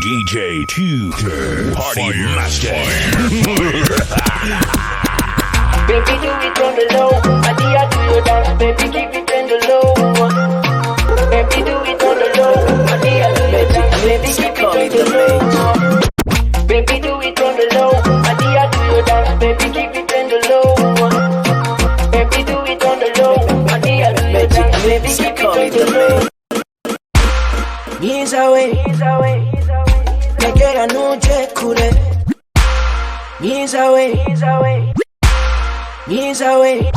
DJ 2 Party Master. Baby, do it on the low. I do your dance, baby, keep it on the low. Baby, do it on the low. I do your dance, baby, keep it on the low. Baby, do it on the low. I do your dance, baby, keep it on the low. Baby, do it on the low. I do your dance, baby, keep it on the low. Knees away, negera nuje kure. Knees away, knees away.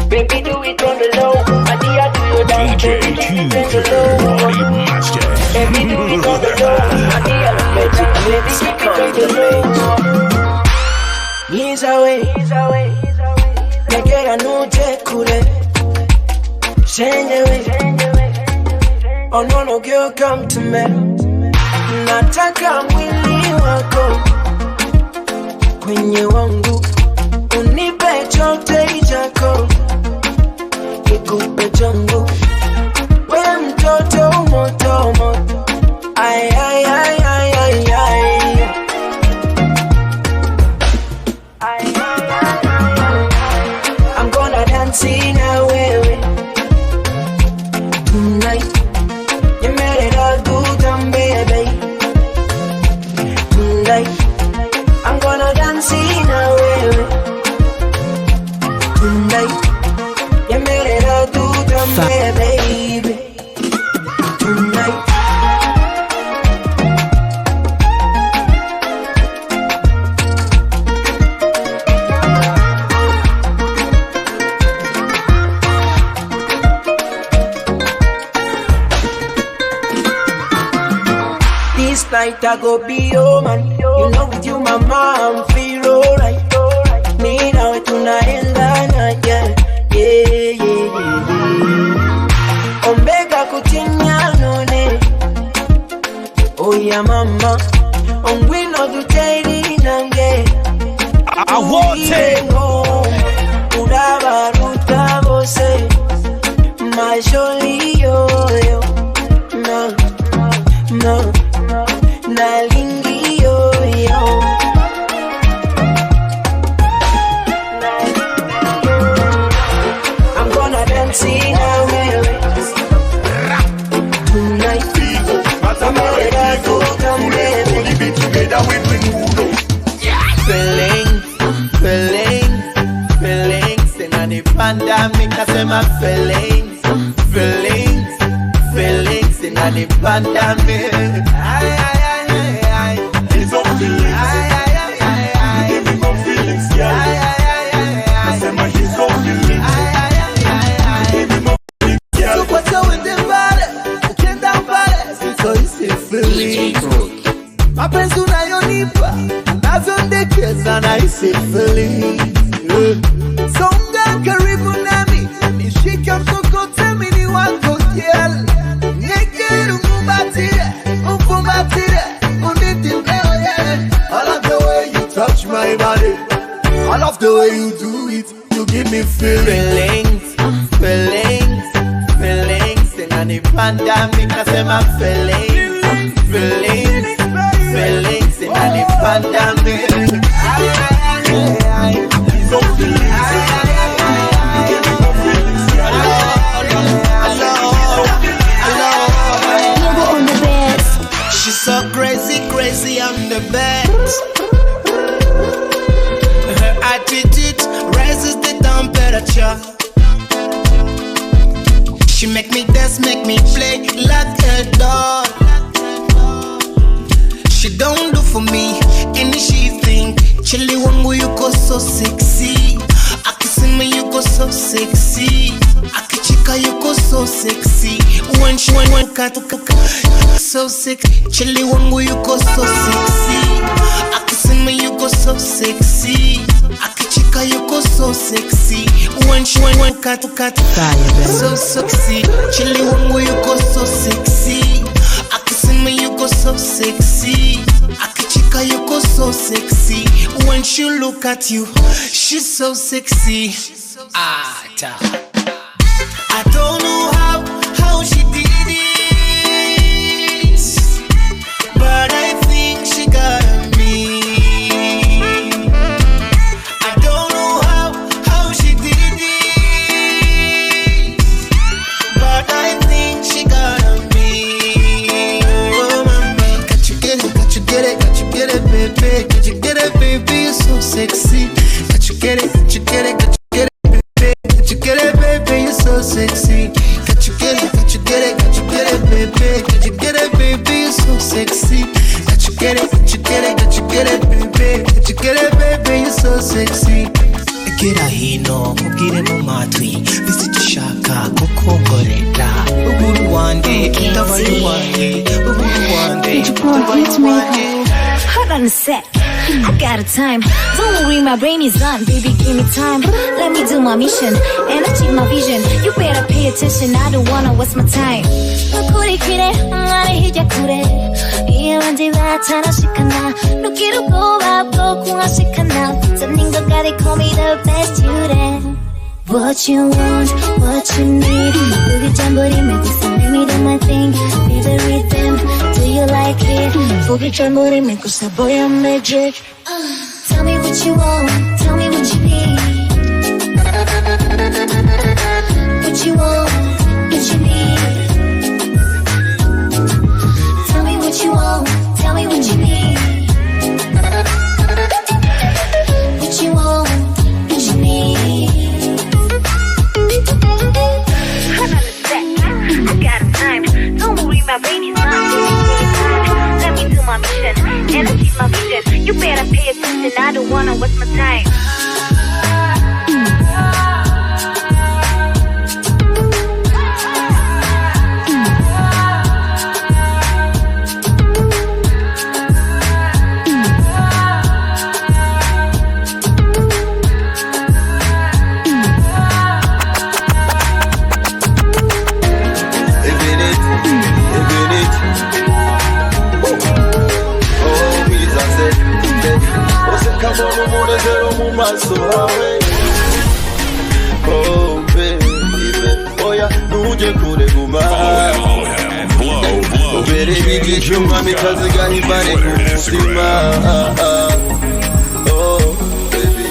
Baby, do it on the low. I do your dance, baby, keep it on the low. Party Master. Baby, do it on the low. I do your dance, baby, keep it on the low. Knees away, negera nuje kure. Change away. Oh no, girl, come to me. Nataka mwili wako kwenye wangu, unipe chote chako, nikupe changu. We mtoto moto moto, ay ay ay ay ay ay. I'm gonna dance na wewe tonight. I'm gonna dance in a way tonight. You made it all do them, baby. Tonight. This night I go be your man. You know with you mama I'm feel alright. Me now tunaendana, yeah, yeah, yeah, yeah. Omega kutinya none. Oh yeah mama, we no do teri nange. I want it. Udabaruta bose, majoli yo yo. No, no. Nalingi yo yo. I'm gonna dance in a way tonight. I'm ready to come baby. Feelings, and on the pandemic I say my feelings, and on the pandemic. He's up feelings. Give me more feelings, yeah. I said my he's up feelings. Give me more feelings, yeah. So what's up with the body? Can't down body. So you say feelings. Mapenzi unayonipa navyondekeza na hisi feelings. Songa karibu nami, nishike mkokote mini wako girl. Nyekere umbatire, I love the way you touch my body. I love the way you do it. You give me feelings, and on the pandemic I say my feelings, and on the pandemic. He's up feelings. Give me more feelings, yeah. She's so crazy, I'm the best. Her attitude raises the temperature. She make me dance, make me play like a doll. She don't do for me any she think. Chili wangu you go so sexy. Akisema you go so sexy. Akichika you go so sexy. When cut so sick. Chili wangu you go so sexy. Akisema you go so sexy. Akichika you go so sexy. When cut so sexy. Chili wangu you go so sexy. Akisema you go so sexy. Akichika you go so sexy. When she look at you, she's so sexy. I don't know how she did it, but sexy. Got you get it, got you get it, got you get it, baby. Got you get it, baby, you're so sexy. Got you get it, got you get it, got you get it, baby. Got you get it, baby, you're so sexy. Got you get it, got you get it, got you get it, baby. Got you get it, baby, you're so sexy. Get a hino, ugire mu matwi, bizicishaka kukongorera. Uburu wande, utabaye wande, uburu wande, utabaye wande. Hold on a sec, I got a time. Don't worry, my brain is on, baby, give me time. Let me do my mission and achieve my vision. You better pay attention, I don't wanna waste my time. Kuri kire, ngare hija kure. Iye wanjila tana shikana. Nukiru go up, go kunga shikana. Zaninga gari call me the best you then. What you want, what you need. Boogie jambori, make this let me do my thing. Be the rhythm, do you like it? Boogie jambori, make us a boy a magic. Tell me what you want, tell me what you need. What you want, what you need. Tell me what you want, tell me what you need. What you want, what you need. I got a time. Don't worry, my brain is not. Let me do my mission and achieve my vision. You better pay attention, I don't wanna waste my time. Oh baby, oya nuje kure guma. Ubere bigishuma mikaziga hibare kumusima. Oh baby,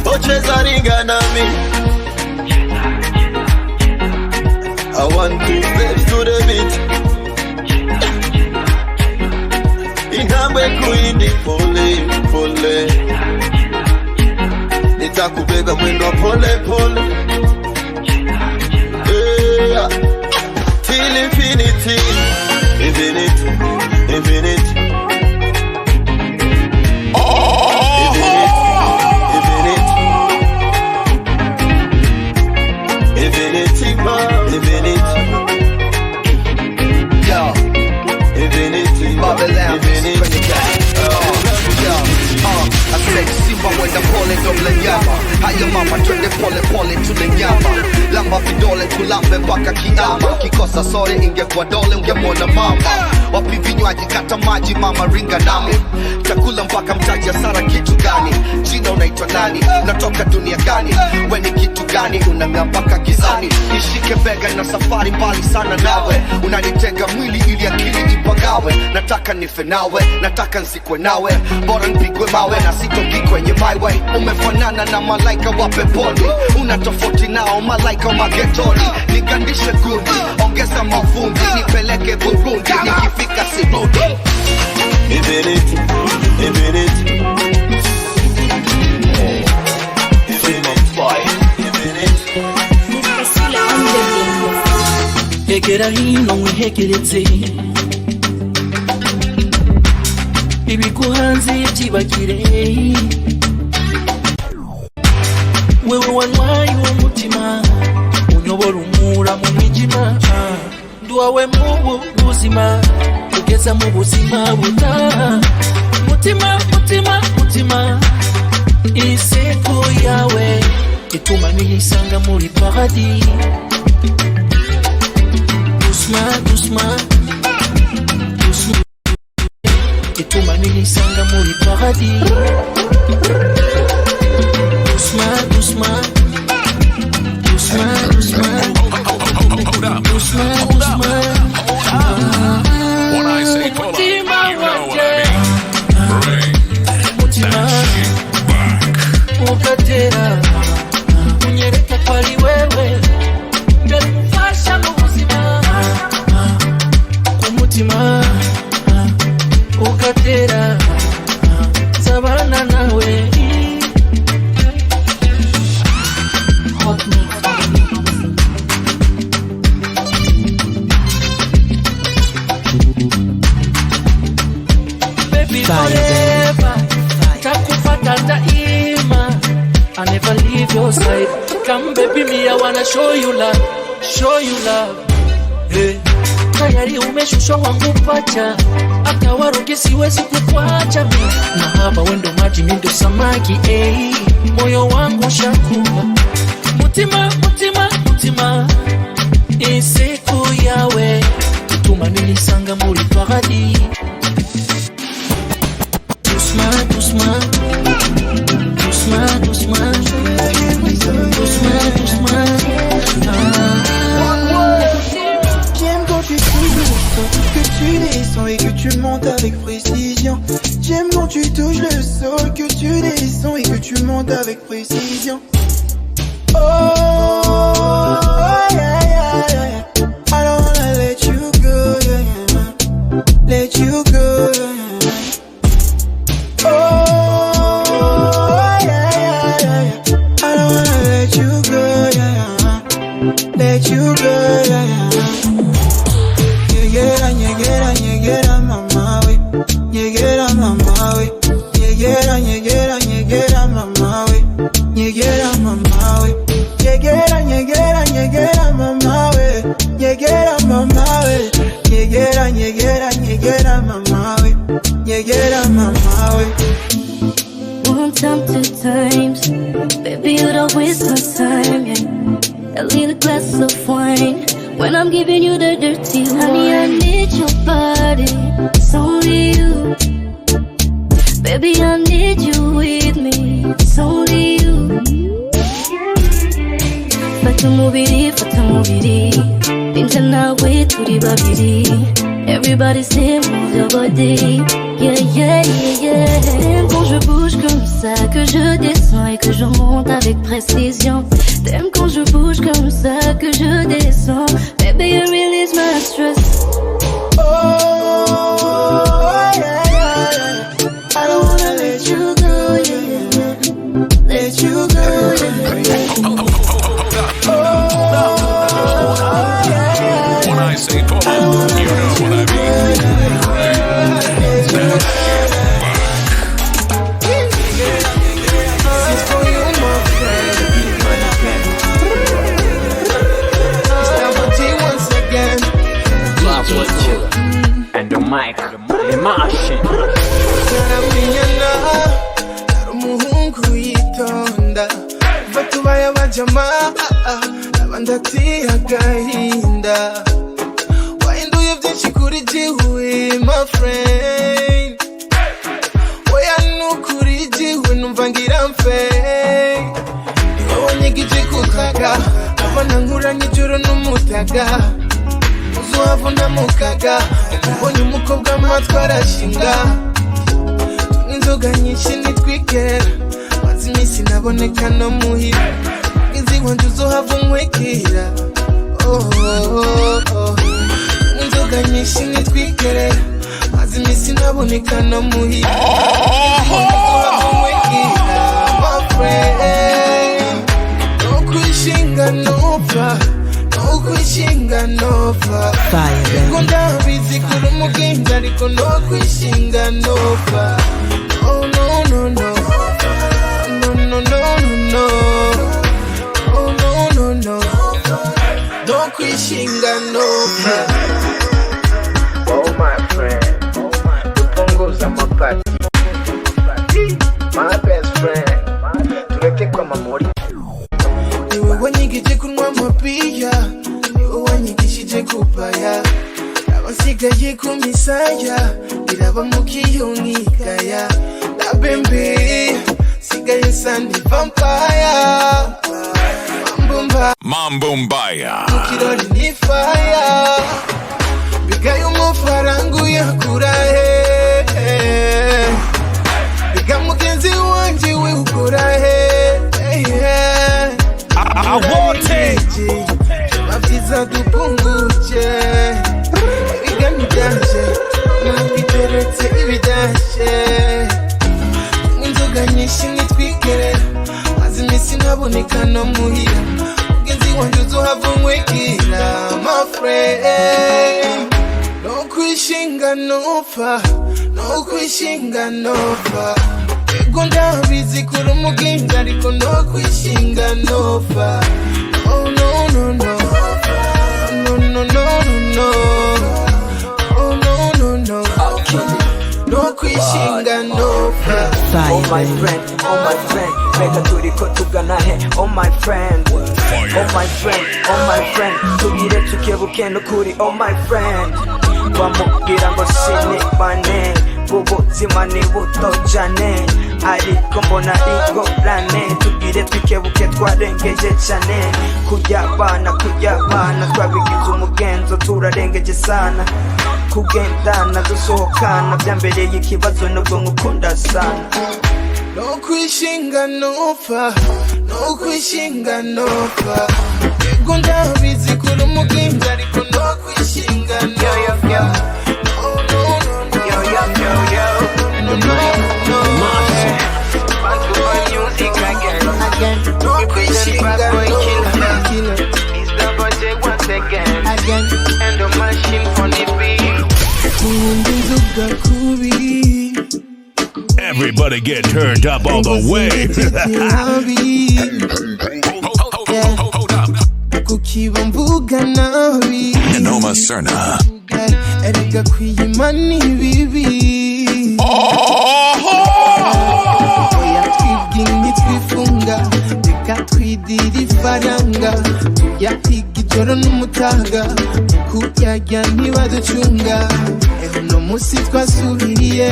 ocheza ringa nami. I want to dance to the beat. Inambe kuindi pole pole. Nitakubeba mwendo pole pole. Yeah. Till infinity, infinity, infinity. Infinity, infinity. Yo, infinity, Babylon, infinity. I said Simba wenda pole doble nyama. Haya mama twende pole pole tule nyama. Lamba vidole kulambe mpaka kiama. Kikosa sore ingekuwa dole ungemwona mama. Wapi vinywaji kata maji mama ringa nami. Chakula mpaka mtaji Sara kitu gani? Jina unaitwa nani? Natoka dunia gani? We ni kitu gani? Unang'aa mpaka gizani. Nishike bega na safari mbali sana nawe. Unanitega mwili ili akili ipagawe. Nataka nife nawe, nataka nzikwe nawe. Bora nipigwe mawe na sitoki kwenye my way. Umefanana na malaika wa peponi. Una tofauti nao malaika wa magetoni. Nigandishe gundi, ongeza mafundi. Nipeleke Burundi, nikifika sirudi. Infinity, infinity. Hegera hino mwihegereze. Ibikuhanze byibagire. Wewe wanwaye umutima, unyobora umura mu mijima. Nduwawe mu buzima, ugeza mu buzima butaha. Mutima, mutima, mutima, iseko yawe ituma nihisanga muri paradis. Doucement, doucement, doucement, ituma nihisanga muri paradis. Doucement, doucement, doucement, doucement, doucement, doucement. When I say pull up, you know what I mean. Bring that shit back. Ukatera unyereka kwali wewe ngari mfasha mu buzima kumutima ukatera zabana nawe forever. Takufata daima, I never leave your side. Come baby me, I wanna show you love, show you love. Hey. Tayari umeshusha wangu pacha, hata waroge siwezi kukuacha mimi. Mahaba wendo maji mindo samaki, hey. Moyo wangu shakupa. Mutima, mutima, mutima, isiku yawe tutuma nilisanga muri paradis. Doucement, doucement, doucement, doucement, doucement, doucement. J'aime quand tu touches le sol, que tu descends et que tu montes avec précision. J'aime quand tu touches le sol, que tu descends et que tu montes avec précision. Oh, yeah, yeah, yeah. I don't wanna let you go, yeah, yeah. Let you go, yeah, yeah. Oh, yeah, yeah, yeah. I don't wanna let you go, yeah, yeah. Let you go, yeah, yeah. Nyegera, nyegera, nyegera, mama, we. Nyegera, mama, we. Nyegera, nyegera, nyegera, mama, we. Nyegera, mama, we. Nyegera, nyegera, nyegera, mama, we. Nyegera, mama, we. Nyegera, nyegera, nyegera, mama, we. Nyegera, mama, we. One time, two times, baby, you don't waste my time, yeah. A little glass of wine, when I'm giving you the dirty wine. Honey, I need your body, it's only you. Baby, I need you with me, it's only you. Fata mubiri, pinta nawe turi babiri. Everybody say move your body, yeah, yeah, yeah, yeah. T'aimes quand je bouge comme ça, que je descends et que je monte avec précision. T'aimes quand je bouge comme ça, que je descends. Baby, you release my stress. Oh, yeah, yeah, yeah. I don't wanna let you go, yeah, yeah. Let you go, yeah, yeah. Oh, yeah, yeah. When I say pull up, you know what I mean. And the mic, the machine. Saramenyana, hari umuhungu yitonda, batubaye abajama, abandi ati agahinda. Wahinduye byinshi kuri jiwe, my friend. Oya nukuri jiwe numva ngira mfe. Ni wowe nyigije kukaga, abana nkuranye ijoro n'umutaga. Uzuhavuna mukaga, ubonye umukobwa amatwi arashinga. Tunywa inzoga nyinshi nitwikera, maze iminsi naboneka no muhira. Izi wanje uzohava unkwekera. Oh, oh, oh. Tunywa inzoga nyinshi nitwikera, maze iminsi naboneka no muhira. Izi wanje uzohava unkwekera, my friend. No kwishinga nopfa, no kwishinga nopfa. Ego ndabizi kuri umugenzi ariko no kwishinga nopfa. Oh no no no, no no no no, oh no no no, no kwishinga nopfa. Oh my friend, tupunguza mapati. My best friend, tuleke kwa mamori. Niwe wanyigije kunywa mapia, niwe wanyigishije kupaya. Abasigaye ku misaya, biraba mukiyongikaya. Nabembe, sigaye sandi vampire. Mambo Mbaya. Mukirori ni fire. Bigaye umufaranga uyakura he. Biga mugenzi wanje we ukura he. I want it. Mabyiza dupunguke. Ibigani byanje nabiteretse ibidashe. Inzoga nyinshi nitwikere, maze iminsi naboneka no muhira. Mugenzi wanje uzohava unkwekera, my friend. No kwishinga nopfa, no no kwishinga nova. Ego ndabizi kuri umugenzi ariko no kwishinga nova. Oh no no no, no no no no, oh no no no, no kwishinga nova. Oh my friend, reka turiko tugana he. Oh my friend, oh my friend, oh my friend, tugire tukebuke n'ukuri. Oh my friend, bamubwira ngo sinibane, ubuzima ni buto cyane ariko mbona ingorane, tugire twikebuke twarengeje cyane. Kujya bana twabigize umugenzo turarengeje sana, kugendana dusohokana byambereye ikibazo nubwo ngukunda sana. No kwishinga nova, no kwishinga nova. Ego ndabizi kuri umugenzi ariko no kwishinga nova. Oh no no no, yo yo yo yo, no no no, back to my music again. No kwishinga nova. It's the budget once again, and the machine for the beat. Tunduzuka kubi. Everybody get turned up all the way. Hold up. Kukiba mvuga nabi Noma Serna. erega kwiyimani bibi. Oya twibwingi twifunga, reka twidira ifaranga, tuyahiga ijoro n'umutaga, kuyarya ntibaducunga. Uno musi twasubiriye,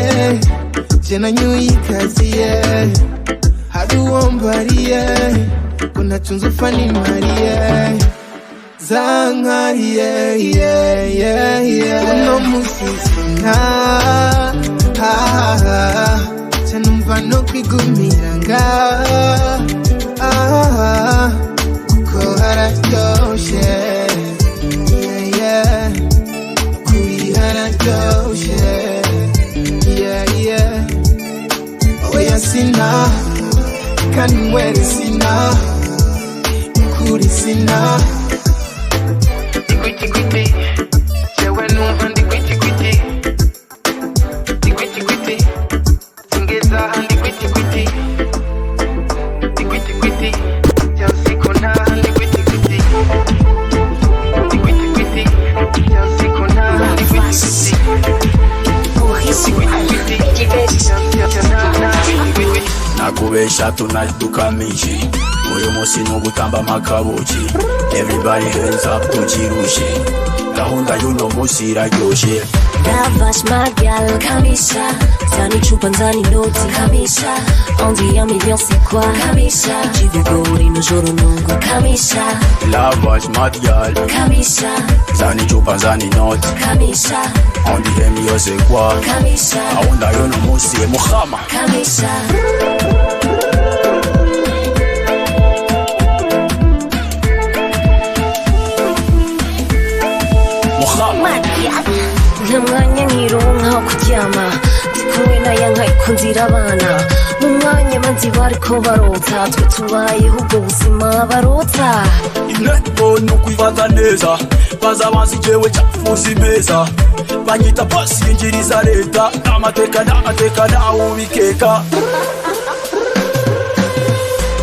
je nanyoye ikaziye, hari uwombariye ko ntacunze upfa nimariye, zankariye uno musi sina ca numva no kwigumira ngaha kuko hararyoshe, kuri hararyoshe. Oya sina kandi mwere sina kuri sina Dikwiti jewe numva ndikwiti singeza ndikwiti jansiko na ndikwiti jansiko na ndikwiti. Nakubesha tunadukamishi uyu musi nugutamba amakabuki. Everybody hands up tukirushe, gahunda y'uno musi iraryoshe. Davash magal kamisha, zani chupa nzani noti kamisha, on dit un million c'est quoi kamisha, j'ai vu gori no joro nungo kamisha, Lavash madial kamisha, zani chupa zani noti kamisha, on dit un million c'est quoi kamisha, gahunda y'uno musi muhama kamisha. Namwanya nironka ho kuryama, ndikumwe naye nkayiko nzira abana, mu mwanya manzi bariko barota, twe tubayeho ubwo buzima barota. Intego no kwibaza neza, baza bansi jewe cyafuzi meza, banyita boss yinjiriza leta, amateka nawe ubikeka.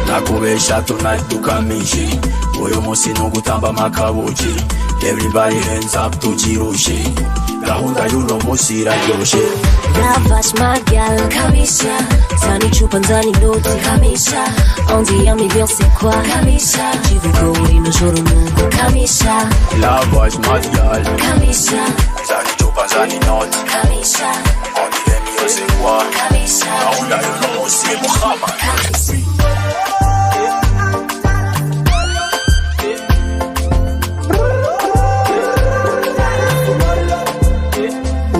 Nakubesha tunadukamishi uyu musi nugutamba amakabuki. Everybody hands up tukirushe, gahunda y'uno musi iraryoshe. Davash magal kamisha, zani chupa nzani noti kamisha, on dit un million c'est quoi kamisha, j'ai vu gori no joro nungo kamisha, Lavash madial kamisha, zani chupa zani noti kamisha, on dit un million c'est quoi kamisha, gahunda y'uno musi muhama.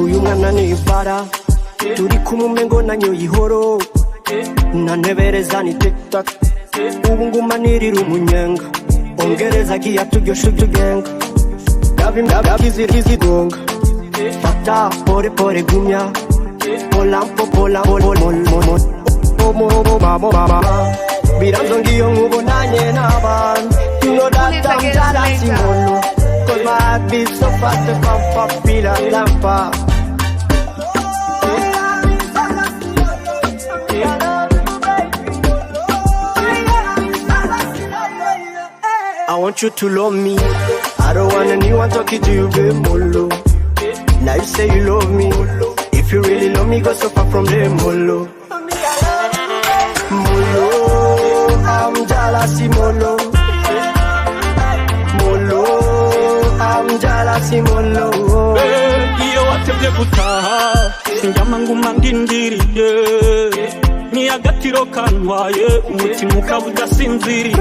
Uyu mwana ni ibara, turi kumwe ngo nanyoye ihoro, nantebereza ni tiktak, ubu nguma nirira umunyenga, ongereza giya turyoshe utugenga, ndabizigonga, fata pore pore gumya, polampo biranzo ngiyo nkubonanye n'abantu, you know that I'm jealous mono, cause my heart beats so fast to pump up feel a lampa. want you to love me. I don't want anyone talking to you, babe, molo. Now you say you love me. If you really love me, go so far from them, molo. Molo, I'm jealous, molo. Molo, I'm jealous, molo. Iyo watevye gutaha sinjama nguma ndindiriye ni agatiro kantwaye umutima ukaba udasinziriye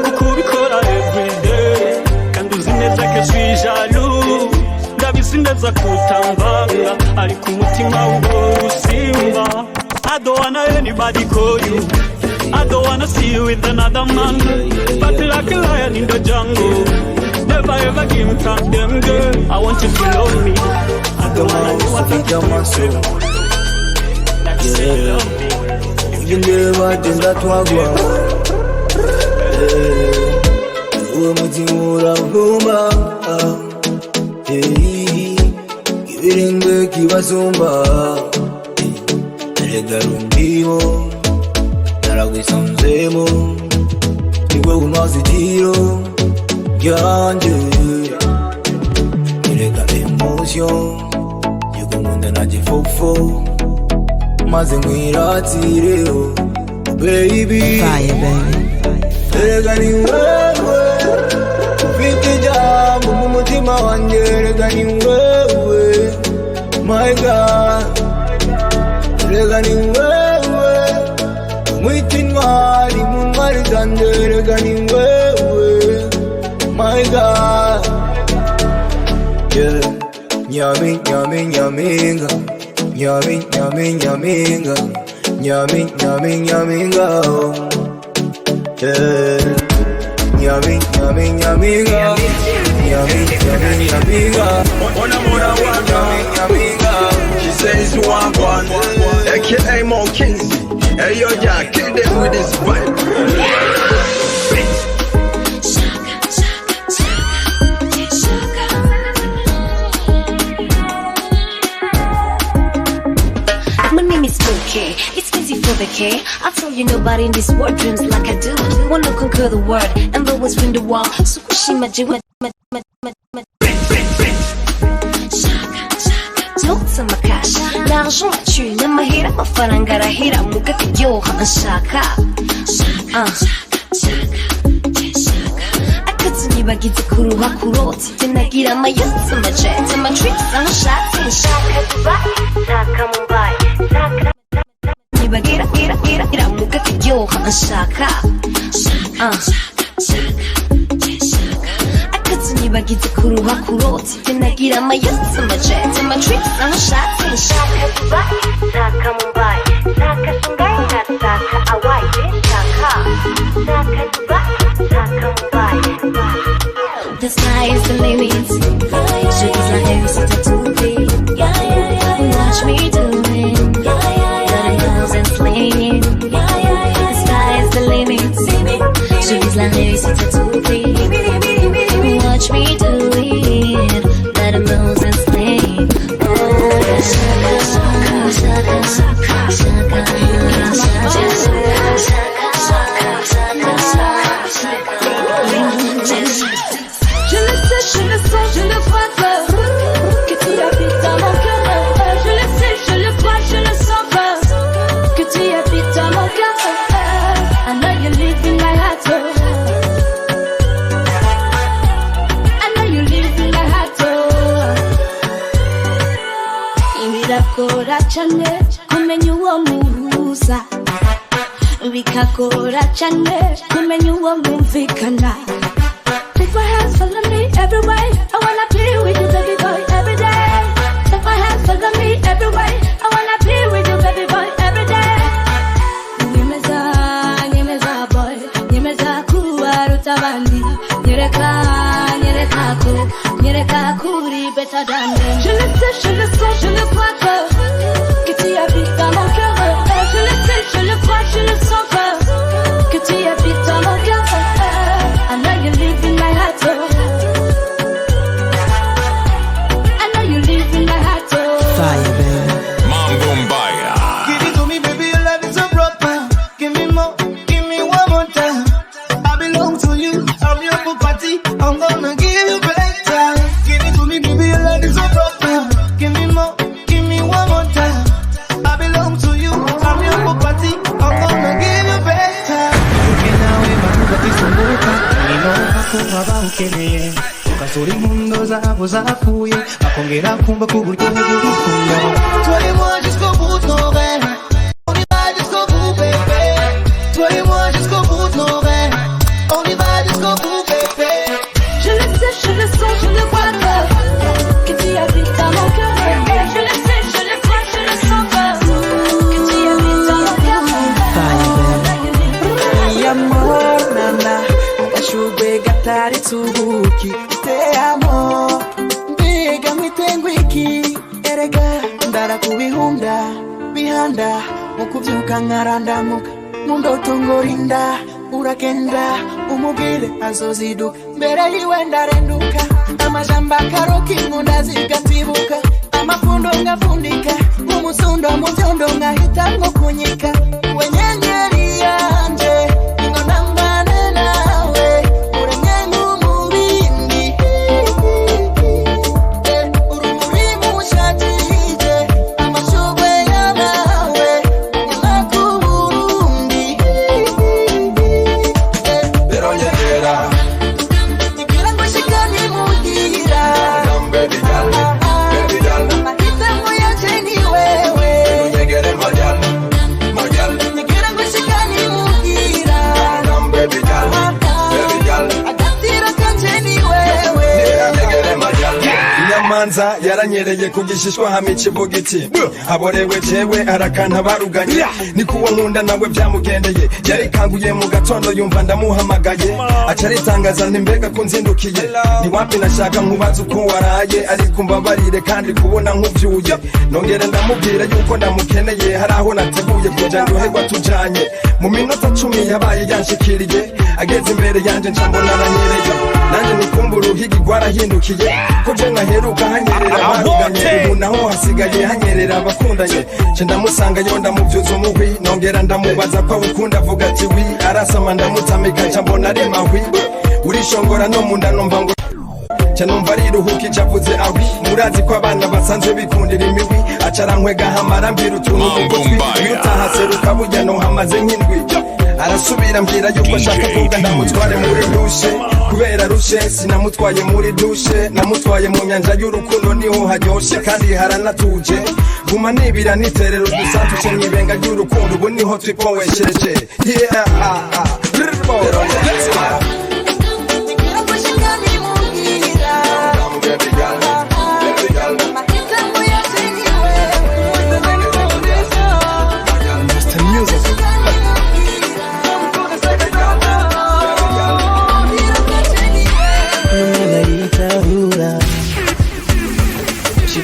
kuko ubikora everyday kandi uzi neza ko suis jaloux ndabizi neza kutambanga ariko umutima uhora usimba. I don't wanna anybody call you, I don't wanna see you with another man, but like a lion in the jungle, never ever give me time, them girl. I want you to love me. I don't wanna do what I do myself. Yeah, you never did that one. Uwe mutimura vuma, kivirengwe kibasumba, erega rumbimo, naragwisanzemo, niwe unazitiro ryanje, erega emotion, yugumunda najifofo, maze ngwiratireo, baby. Fire, baby. Erega ni wewe, ufite jambo mu mutima wanjye, erega ni wewe, my God. Erega ni wewe, umwita intwari mu ntwari zanjye, erega ni wewe, my God. Yeah, nyami, nyami, nyaminga, nyami, nyami, nyaminga, nyami, nyami, nyaminga, yeah. Nyami, nyami, nyaminga, nyami, nyami, nyaminga, nyami, nyaminga. She says you want one, aka Mo Kingsley. Hey yo, yeah, kill them with this vibe. My name is Mookie, it's easy for the K. I tell you nobody in this world dreams like I do. Wanna conquer the world and always win the war. Sukushima jiwa Nota ma cash, l'argent tue, n'amahera amafaranga arahera muga kiryoha anshaka. Akatunyibagize kuruha kurota ibyo nagira amayotsi amajeti amatricks aho nshatse nshaka Dubai, nshaka Mumbai, nshaka nibagira ira muga kiryoha anshaka. Akatunyibagize kuruha kurota ibyo nagira amayotsi amajeti amatricks aho nshatse nshaka Dubai, nshaka Mumbai, nshaka Shanghai, nshaka Hawaii, nshaka Dubai, nshaka Mumbai. The sky is the limit. Shakes like every single toothy. Watch me do it. Got girls and slaying. The sky is the limit. Shakes like every single toothy. Watch me do it. Got girls and slaying. Oh, shaka, shaka, shaka, shaka, shaka, Je le sais, je le sens, je le vois que tu habites dans mon cœur. Je le sais, je le vois, je le sens que tu habites dans mon cœur. I know you live in my heart. I know you live in my heart. Birakora cyane kumenya uwo muhuza, bikakora cyane kumenya uwo mwumvikana. Take my hands, follow me everywhere. I wanna be with you, baby boy, every day. Take my hands, follow me everywhere. I wanna be with you, baby boy, every day. Nyemeza boy, nyemeza kuwaruta bandi. Nyereka kuri better than them. Je le sais, je le sens, je le vois que tu habites dans mon cœur. Je le sais, je le vois, je le sens que tu habites dans mon cœur. I know you live in my heart. I know you live in my heart. Fire, baby. Mambumbaya. Give it to me, baby, your love is so proper. Give me more, give me one more time. I belong to you. zabo zapfuye bakongera kumva ko uburyohe bw'urukundo. Toi et moi jusqu'au bout de nos rêves, on y va jusqu'au bout bébé. Toi et moi jusqu'au bout de nos rêves, on y va jusqu'au bout bébé. Je le sais, je le sens, je le vois que tu habites dans mon cœur. Je le sais, je le crois, je le sens que tu habites dans mon cœur. Amor nana agashugwe gatari tubuki te amo mbega mitengwiki erega ndara kubihunda bihanda mukuvyuka nkarandamuka mu ndoto ngorinda uragenda umubwire azoziduka mbere yiwe ndarenduka amajamba karoki nkunda zigatibuka amafundo ngafundika umusundo mu byondo nkahita nko kunyika wenyenyeri yanje Manza yaranyereye kugishishwa hamikivuga iti aborewe jewe arakana baruganye nikuwa nkunda nawe byamugendeye yarikanguye mu gatondo yumva ndamuhamagaye acaritangaza ntimbega kunzindukiye ni wapi nashaka nkubaza uko waraye ariko mbabarire kandi kubona nkuvyuye nongere ndamubwira yuko ndamukeneye hari aho nateguye kuja ndoherwa tujanye mu minota 10 yabaye yanshikiriye ageze imbere yanje ncambona aranyereye nanje nikumbura uhigi gwarahindukiye ko je nkaheruka hanyerera baruganye ubu naho hasigaye hanyerera abakundanye nce ndamusanga yo ndamuvyuza umuhwi nongera ndamubaza ko ukunda avuga ati wi arasama ndamutamika nca mbona ari mahwi urishongora no munda numva ngo nca numva ariruhuka ico avuze awi murazi ko abana basanzwe bikundira imiwi acarankwega hamara mbira utuntu mu gutwi utahaseruka burya no hamaze nk'indwi arasubira mbwira yuko ashaka kuvuga ndamutware muri dushe kubera rushe sinamutwaye muri dushe namutwaye mu nyanja y'urukundo niho haryoshe kandi haranatuje guma nibira niterero dusantuce mwibenga y'urukundo ubu niho twipowesheje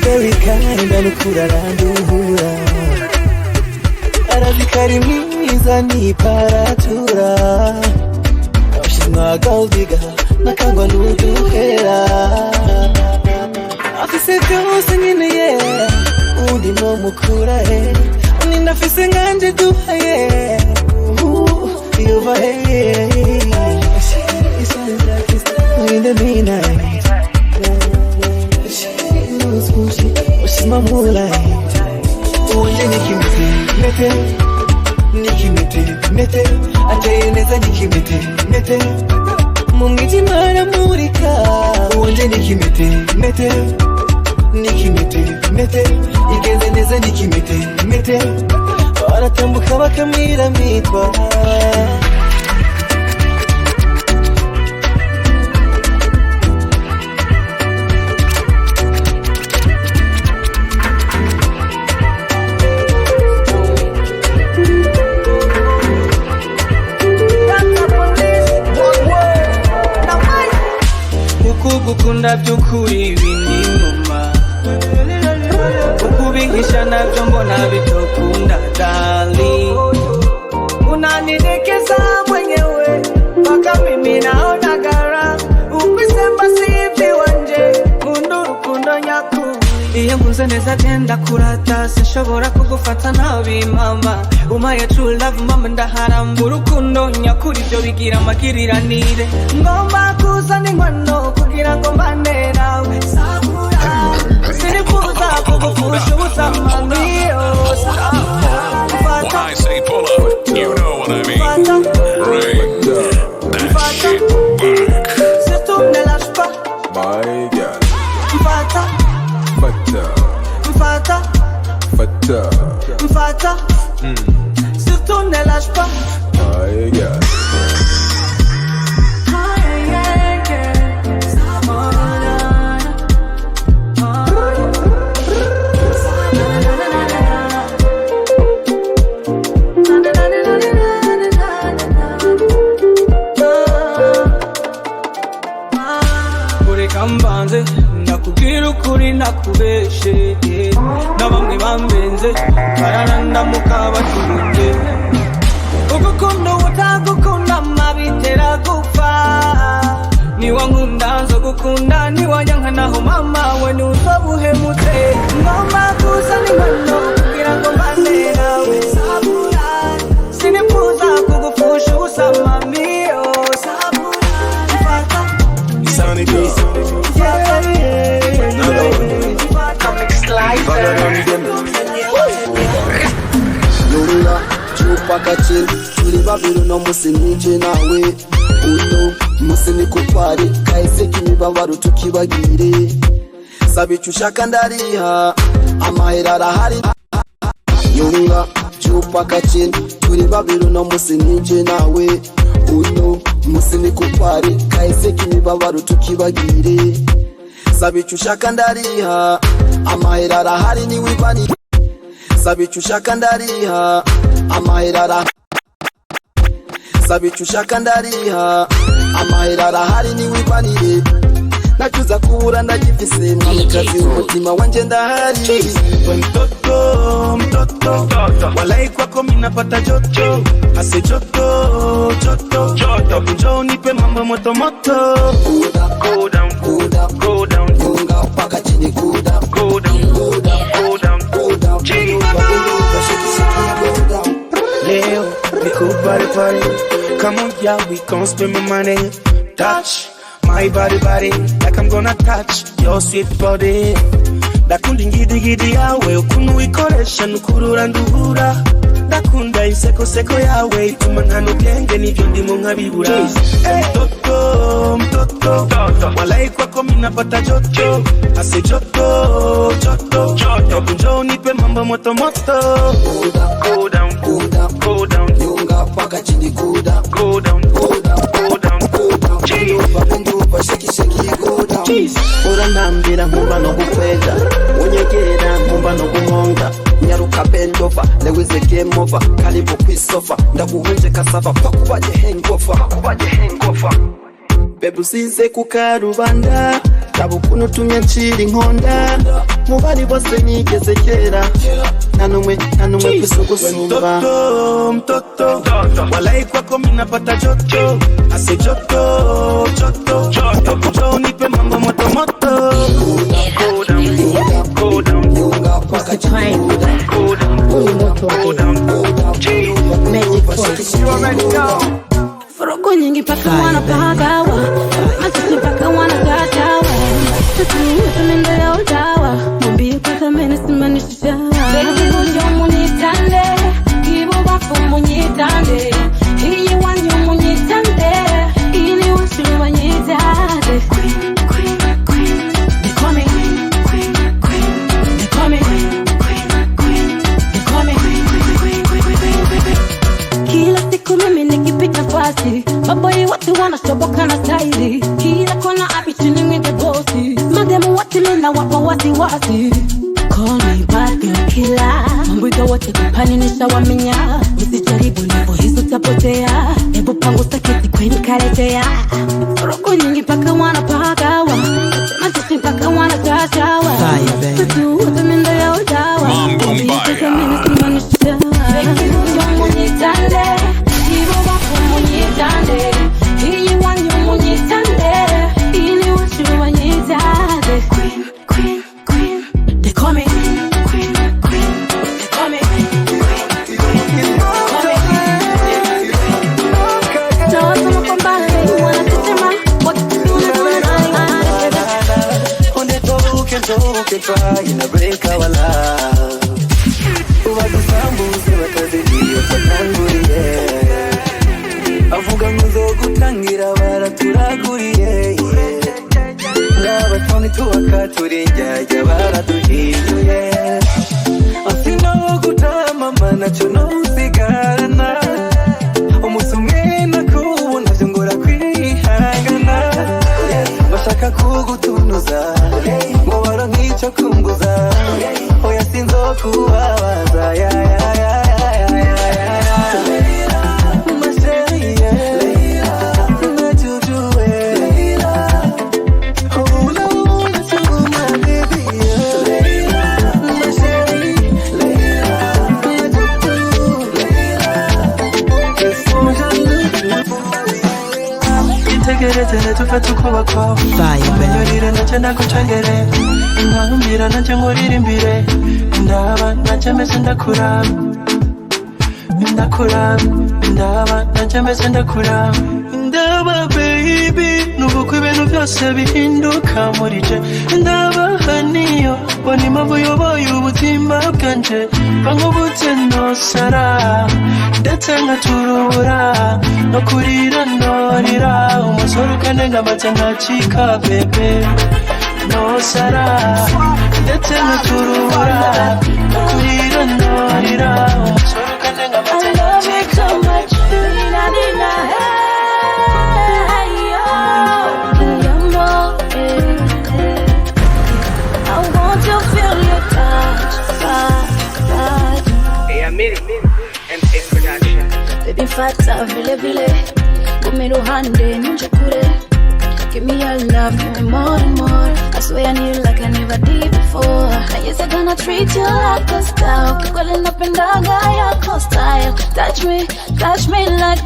Very kind and kuraranduhura arazikari mwiza ni paratura abashinwa gaudiga nakangwa nuduhera afise byose nyine ye undi no mukura he ninda afise nganje duhaye yuva he in the midnight she's my moonlight. Uwanje nikimete, nikimete, ateneza nikimete, mungiti mara murika. Uwanje nikimete, nikimete, igenze neza nikimete, baratambuka bakamira mitwa. Gukunda by'ukuri bindi nyuma ukubihisha nabyo mbona bitokunda dali unanirekeza mwenyewe mpaka mimi naona gara ukisema sivi wanje kundu rukundo nyaku iyo mvuze neza genda kurata sinshobora kugufata nabi mama umaye true love mama ndaharamba urukundo nyakuri byo bigira amagiriranire ngomba kuzana inkwano kugira ngo mbane nawe sakura sinifuza kugufusha ubusamaniyo When I say pull up, you know what I mean. Bring that shit back. Si tu ne lâches pas, My God. Fata. Fata. Surtout ne lâche pas. Oh yeah. Kambanze nakubwira ukuri nakubeshe na bamwe bambenze bararanda mukabatunge ugukunda utagukunda mabitera gupfa niwa nkunda nzo gukunda niwa nyanka naho mama we nuzobuhemutse ngomba kuza n'inkono kugira ngo mbane nawe sabura sinifuza kugupfusha ubusa mamiyo sabura fata Sunny girl. Lunga chupa kachini tuli babiru no musinije nawe uno musini kupari kaise kimibabaru tukibagire sabicu shaka ndariha amahera arahari Lunga chupa kachini tuli babiru no musinije nawe uno musini kupari kaise kimibabaru tukibagire sabicu shaka ndariha amahera arahari ni wibani sabicu shaka ndariha amahera arahari sabicu shaka ndariha amahera arahari ni wibanire nacuza kubura ndagifise mwamikazi umutima wanje ndahari mtoto walai kwako minapata joto ase joto njoo nipe mambo moto moto go down unga paka chini go down Leo niko party come on yeah we gon' spend my money touch my body like I'm gonna touch your sweet body Dakunda ingidi yawe ukunu ikoresha nukurura nduhura Dakunda inseko yawe ituma nkano byenge nivyo ndimo nkabibura mtoto walai kwako minapata joto ase joto njoo nipe mambo moto moto go down unga paka chini go down shake go down ora nambira nkumva no gukwega unyegera nkumva no guhonga nyaruka bendova leweze game over karibu kwisofa ndaguhunje kasava pakubaje hangover Bebu size kukarubanda tabukuno tumye nchiri nkonda mubari bose nigeze kera nanumwe kwisugusumba mtoto walai kwako minapata joto ase joto njoo nipe mambo moto moto go down unga paka chini go down Forogo nyingi paka wanapagawa Matisi paka wanagajawa Tutu mendo ya udawa Mumbi pata mene simanishisha Beki kujo munitande Ibo wafu munitande Hiyi wanyu munitande Ini washu wanyitande Queen They call me Queen They call me Queen They call me Kila siku mimi nikipita fasi Maboy watu wanashoboka na staili Kila kona api chilling with the bossy Mademu watu nina wapa wasi Call me bad girl killer Mambuiga wote kupani nishawaminya Usijaribu nipo hizo tapotea Ebu pangu sakiti kweni karetea Roko nyingi paka wanapagawa Matisi paka wanagajawa Tutu wote mindo ya udawa Mambi paka mini simanisha Beki huyo munitande Ibo wako munitande Hiyi wanyu munitande Ini washu wanyitande Queen They call me Queen They call me Toke try in a break our love Uwadusambuze bakazidiyo tatanguriye Avuga nguzo gutangira baraturaguriye Ngabatoni tuwakaturi njyajya baraduhinduye kuwawaza ya ya ya ya ya ya Maseri Majuju Hold on to my baby Maseri Itegereze tufate uko bakwa Menyorire nacyo ndagucengere Nkambira nacyo nkurira imbire Ndaba nacyo meze ndakuraba Ndaba nacyo meze ndakuraba Ndaba baby Nubuko ibintu byose bihinduka muri je Ndaba haniyo Bona impamvu uyoboye ubuzima bwanje Bankubutse nosara Ndetse nkaturubura No kurira norira Umusore ukanenga amaze nkacika bebe Nosara Ndetse nkaturubura No kurira norira Umusore ukanenga amaze nkacika I want to feel your touch. Hey, I'm MC Production. Baby fata vile Gumiro hande nunchukure Give me your love, give me more and more I swear I need you like I never did before I guess I'm gonna treat you like a star Kikwele napendaga yako style Touch me like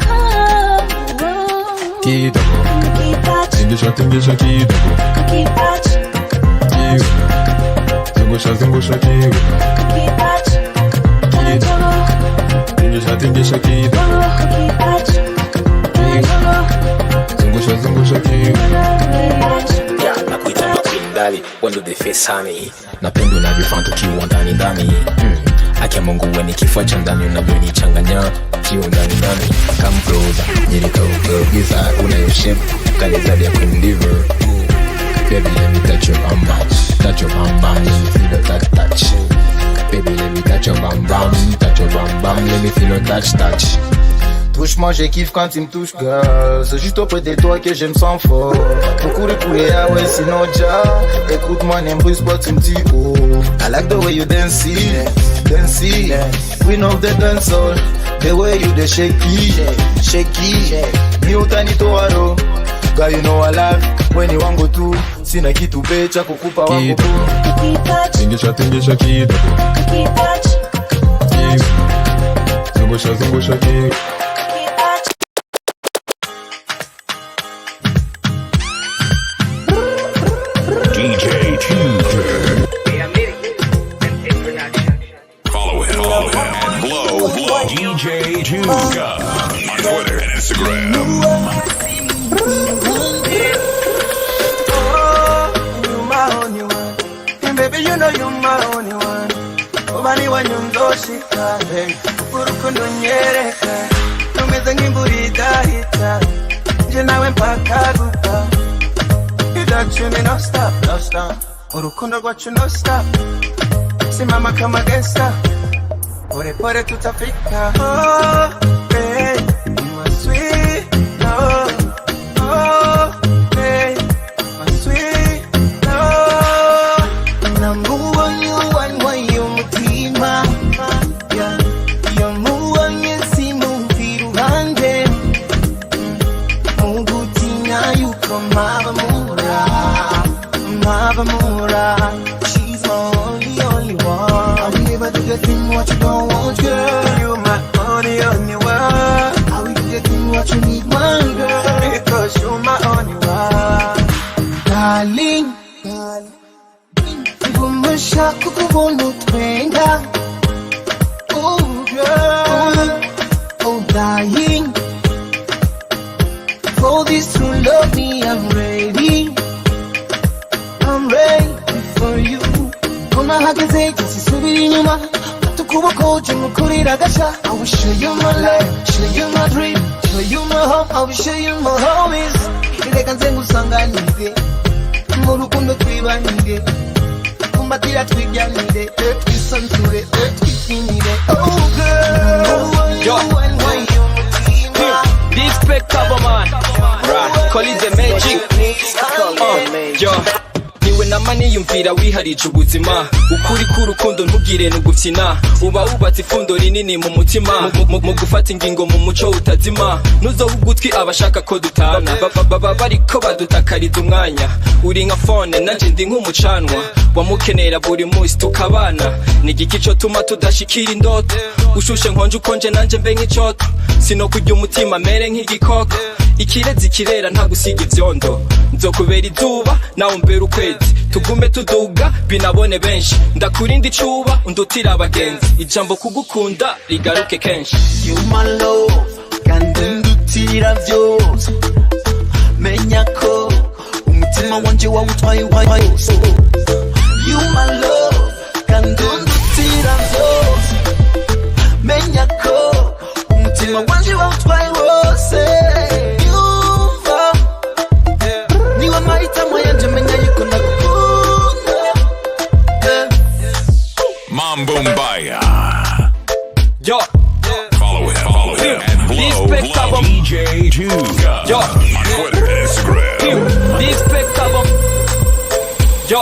Kidogo Kakitouch Tingisha kidogo Kakitouch Zungusha kidogo Kakitouch Tingisha kidogo Zungusha kidogo Nakuita makindali wendo the face honey napendo unavyofanya tukiwa ndani Akia Mungu weni kifua cha ndani unavyonichanganya kiwa ndani come closer nilitaugiza unayo shape kanizadi ya kundiver baby let me touch your bum let me feel that touch baby let me touch your bum let me feel your touch Touche-moi, j'ai kiff quand tu me touches, girl. C'est juste auprès de toi que je me sens fort. Beaucoup de couler, ah ouais, sinon ja. Écoute-moi, n'embrise pas, tu me dis oh. I like the way you dance, queen of the dancehall. The way you the shaky. Mi utanito aro. Girl, you know I love when you want go to. Sina kitu becha kukupa wangu tu. Tingisha kidogo Zungusha kidogo DJ Tutor. Follow him. Blow. DJ Tutor on Twitter and Instagram. You my only one. And baby, you know you my only one. Ubani wanyondoshika, hey. Urukundo nyereka. Tumeze ngimburida hita. Je nawe mpaka gupa. That you me no stop. Urukundo rwacu no stop. Simama kama gangsta. Pore tutafika. Oh, hey, you are sweet. Oh, hey, my sweet. Number one, you mutima. Yeah, you move yesimu tiruhande. Mugutina you come Mavamura, she's my only one. I will never do the thing what you don't want, girl. You my only one. I will do the thing what you need, one girl. Because you my only one, darling. Gumusha kukubona utwenga. Oh girl, oh dying. For this to love me, I'm ready. I'm ready for you. Kona hageze kisubiri nyuma. Tukuboko jumukurira gasha. I will show you my life, show you my dream, show you my home. I will show you my homies. Ireka nze ngusanganire. Mu rukundo twibanire. Kumbatira twijyanire. Twisanzure, twikinire. Oh girl, yo. This big cover man. Right, call it the magic. Yo. Niwe na nama niyumvira wiharije ubuzima ukuri k'urukundo ntugire n'ugufyina uba wubatse ifundo rinini mu mutima mu gufata ingingo mu muco utazima nuzoha ugutwi abashaka ko dutana baba bariko badutakariza umwanya uri nka phone nanje ndi nk'umucanwa wamukenera buri munsi tukabana ni igiki cyo tuma tudashikira indoto ushushe nkonje ukonje nanje mbe nk'icoto sino kujya umutima mere nk'igikoko ikirezi kirera nta gusiga ivyondo nzokubera izuba nawe mbera ukwezi tugume tuduga binabone benshi ndakurinda icuba undutira abagenzi ijambo kugukunda rigaruke kenshi you my love kandi ndutira vyose menya ko umutima wanje wawutwaye wose you my love kandi ndutira vyose menya ko umutima wanje wawutwaye wose niwe mahitamo yanje menya yuko ndagukunda Mambo Mbaya. Yo. Follow him, and blow DJ Tuga. Yo. On Twitter and Instagram. Respect album. Yo.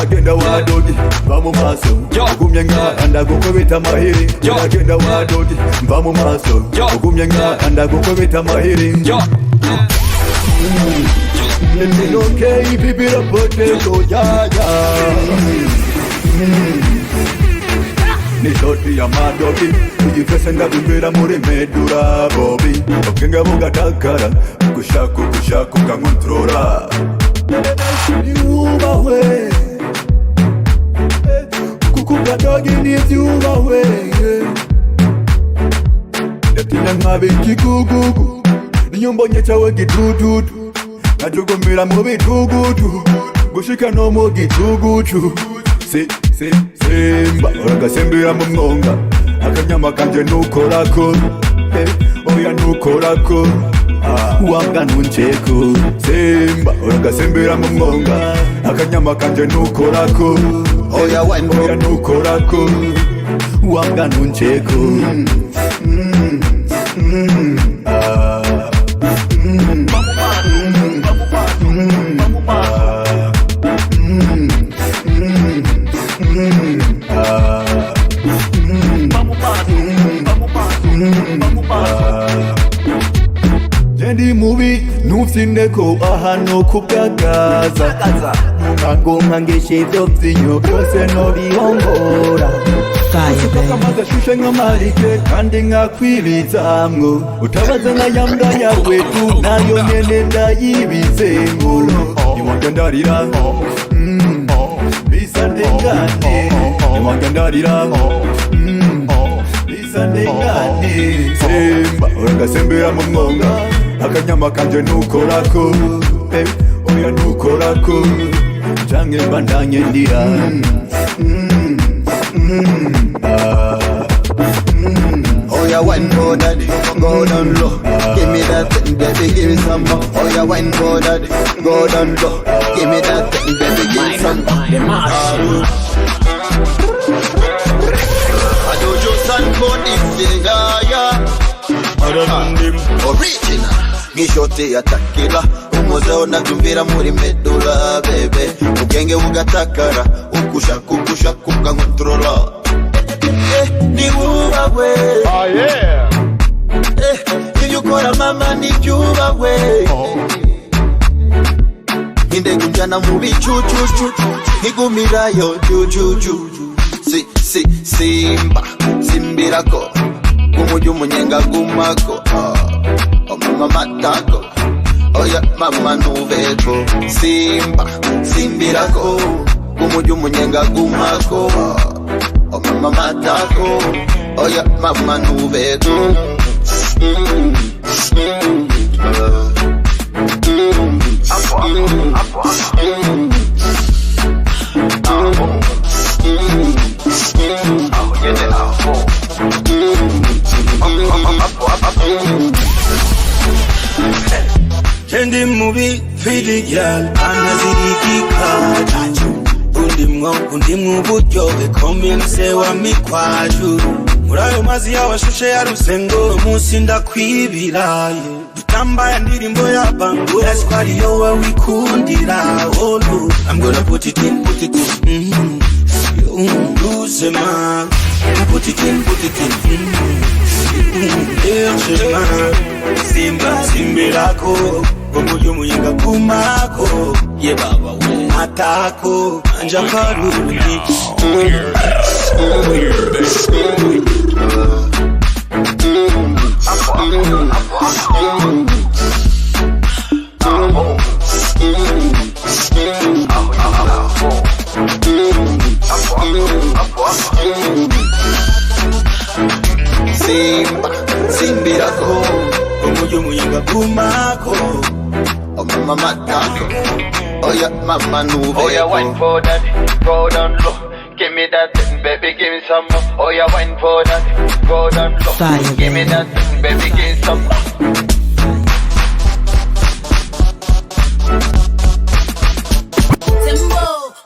Agenda wadogi mva mu maso ugumye nk'ahanda gukubita amahiri agenda wadogi mva mu maso ugumye nk'ahanda gukubita amahiri It's okay, baby, the potato, yeah. Ni shoti ya madogi ujifese ngabibira muri medura bobi okenga mugatakara kushaku kangontrola Yubawe kukuga dogi ni yubawe Netina nkabe kikugugu Niyombonye chawe gitududu Najugumira mu bitugudu Gushika no mu gitugudu Simba Oragasembera mu mwonga Akanyama kanje nukorako Oya nukorako Wanga nuncheko Simba Oragasembera mu mwonga Akanyama kanje nukorako Oya nukorako Wanga nuncheko Jendi mubi nufsindeko ahano kubwagaza Mungangonga ngeshevyo vzinyo byose no bihongora Kamaza shushe nkamarike kandi nkakwibizamwo Utabaza nkayambwa yawe tu nayo nyene ndayibizemwo Niwanja ndarira bisa ndengane Niwanja ndarira bisa ndengane Semba uragasembera mu mwonga Akanyama kanje nukorako Oya nukorako Jange mbandanye ndira Oh yeah, wine for daddy, go down low. Give me that thing, baby, give me some more. Oh yeah, wine for daddy, go down low. Give me that thing, baby, give me some more. I do just stand for this figure, original. Gishote ya takila umuzeo natumvira muri medula bebe Ugenge ugatakara ukusha kukangontrola Ni uwawe Oh yeah Niyukora mama ni juwawe Hinde kunjana mubi chuchu Higumirayo juju Simba Simbirako Gumuju munyenga gumako Mama matako Oya mama nuveko Simba Simbirako Gumuju munyenga gumako Mama matako Oya mama nuveko Kendi mubi pretty girl anazirikika Undimwo buryohe komense wa mikwaju Murayo mazi y'abashushe ya rusengo munsi ndakwibiraye namba ya ndirimbo ya bango. That's why yo wikundira. Oh no, I'm gonna put it in. Lose man, put it in. Simba simbirako, Omoyo muyinga kumako. Ye baba we atako, anja karuni. Simba, simbirako, Omoyo muyinga kumako. Oh mama matako, oh yeah mama nuve. Oh yeah wine for that, go down low. Give me that thing, baby, give me some more. Oh yeah wine for that, go down low. Fire, give me that thing, baby, give me some more.